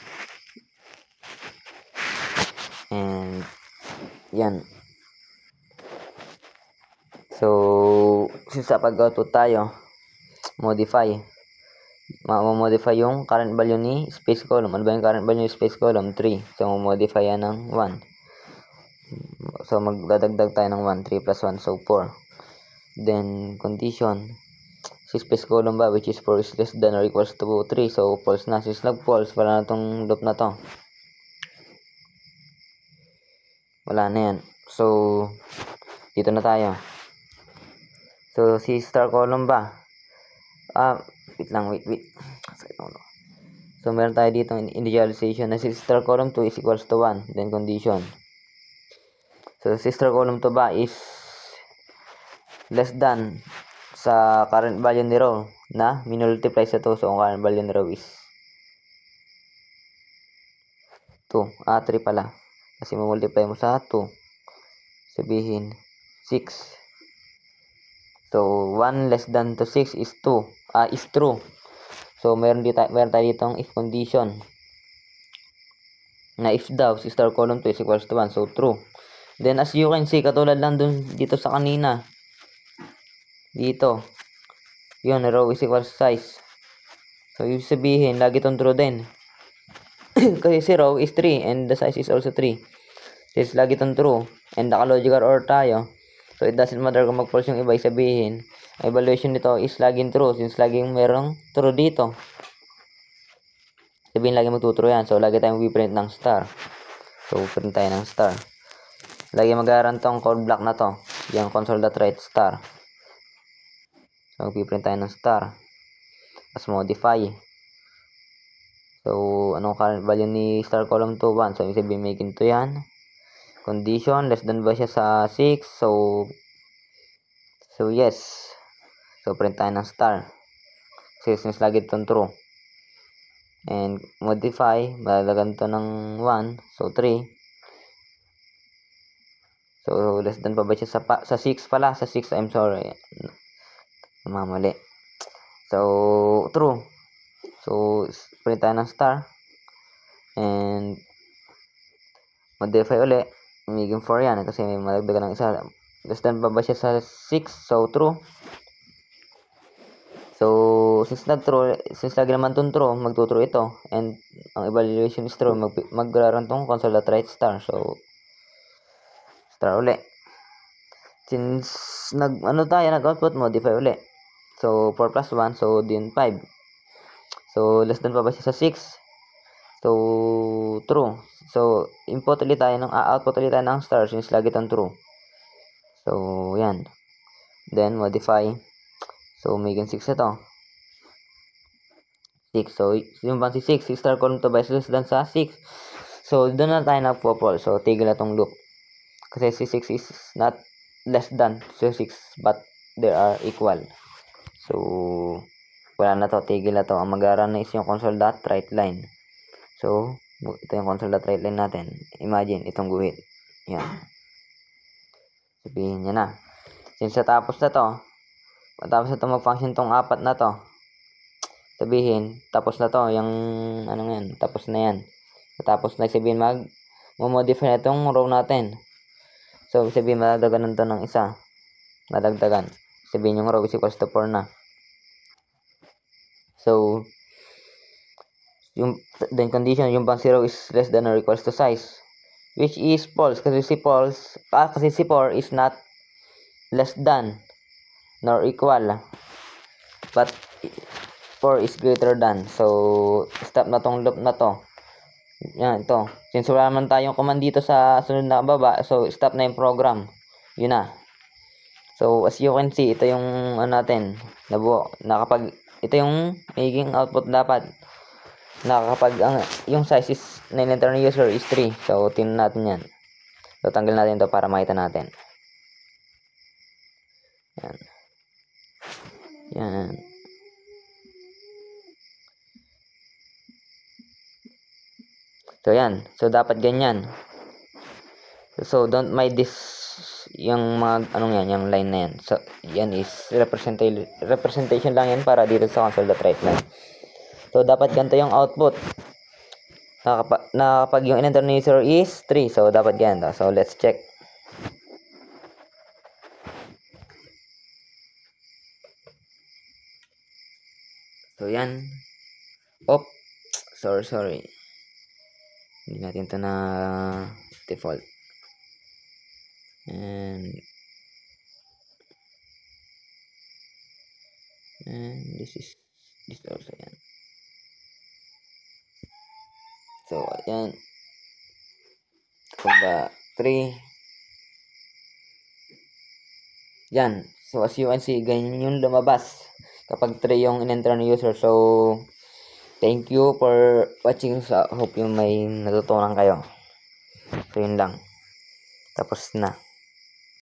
Speaker 1: And, yan. So, since pag-auto tayo, modify. Ma-modify yung current value ni space column. Ano ba yung current value ni space column? 3. So, ma-modify yan ng 1. So, magdadagdag tayo ng 1. 3 plus 1. So, 4. Then, condition. Si space column ba, which is 4 is less than or equals to 3. So, false na. Since nag-false, wala na itong loop na to. Wala na yan. So, dito na tayo. So, si star column ba? Wait lang, wait. So, meron tayo dito initialization na si star column 2 is equals to 1. Then, condition. So, si star column 2 ba is less than sa current value ni row na minultiply sa 2. So, ang current value ni row is 2. 3 pala. Kasi mamultiply mo sa 2. sabihin 6. So 1 less than to 6 is 2, is true. So meron tayo ditong if condition na if daw si star column 2 is equals to 1, so true. Then as you can see, katulad lang dun dito sa kanina, dito yun, row is equals size. So yung sabihin lagi itong true din. Kasi si row is 3 and the size is also 3. Since lagi itong true and naka-logical OR tayo, so it doesn't matter kung mag-false yung iba, sabihin evaluation nito is laging true since laging merong true dito. Sabihin lagi magtutrue yan. So lagi tayong piprint ng star. So print tayo ng star. Lagi mag-aaral tong code block na to. Yung console.write star. So piprint tayo ng star. As modify. So anong current value ni star column 2? 1. So ibig sabihin making to yan. Condition less than ba siya sa 6? So yes. So print tayo ng star. Since lagi itong true. And modify, malalagan to ng 1, so 3. So less than pa ba siya sa 6 pala, sa 6, I'm sorry. Mamali. So true. So print tayo ng star. And modify uli, magiging 4 yan kasi may malagdagan ng isa. Less than pa ba siya sa 6, so true. So, since lagi naman itong true, magtutrue ito. And, ang evaluation is true, magraran itong console.write star. So, star uli. Since, nag-output, modify uli. So, 4 plus 1, so, din 5. So, less than pa ba siya sa 6? So, true. So, output ulit tayo ng star since lagi itong true. So, yan. Then, modify. So, making 6 ito. 6. So, yung bang si 6, 6 star column to ba is less than sa 6. So, doon na tayo nagpo-fall. So, tigil na tong loop. Kasi si 6 is not less than so 6, but they are equal. So, wala na to. Tigil na to. Ang mag-aaral na is yung console.write line. So, ito yung console.write line natin. Imagine, itong guhit. Yan. Sabihin niya na. Since natapos na to, mag-function tong 4 na to. Sabihin, tapos na to, yung, tapos na yan. Tapos na, sabihin, modify na itong row natin. So, sabihin, madagdagan to ng isa. Madagdagan. Sabihin, yung row is equals to 4 na. So, then condition, yung bang 0 is less than or equals to size. Which is false, kasi si 4 is not less than nor equal. But 4 is greater than. So, stop na tong loop na to. Yan, ito. Since wala naman tayong command dito sa sunod na baba, so stop na yung program. Yun na. So, as you can see, ito yung natin. Ito yung magiging output dapat. Yung size is, na-enter ng user is 3. So, tingnan natin yan. So, tanggal natin ito para makita natin. Yan. Yan. So, yan. So, dapat ganyan. So, don't mind this, yung mga, yung line na yan. So, yan is representation lang yan para dito sa console.write line. So, dapat ganito yung output. Na kapag yung enter ng user is 3. So, dapat ganito. So, let's check. So, yan. Sorry. Hindi natin ito na default. And this also yan. So, ayan. Kumba 3. Yan. So, as you can see, ganyan yung lumabas kapag 3 yung in-enter ng user. So, thank you for watching. So, hope yung may natutunan kayo. So, yun lang. Tapos na.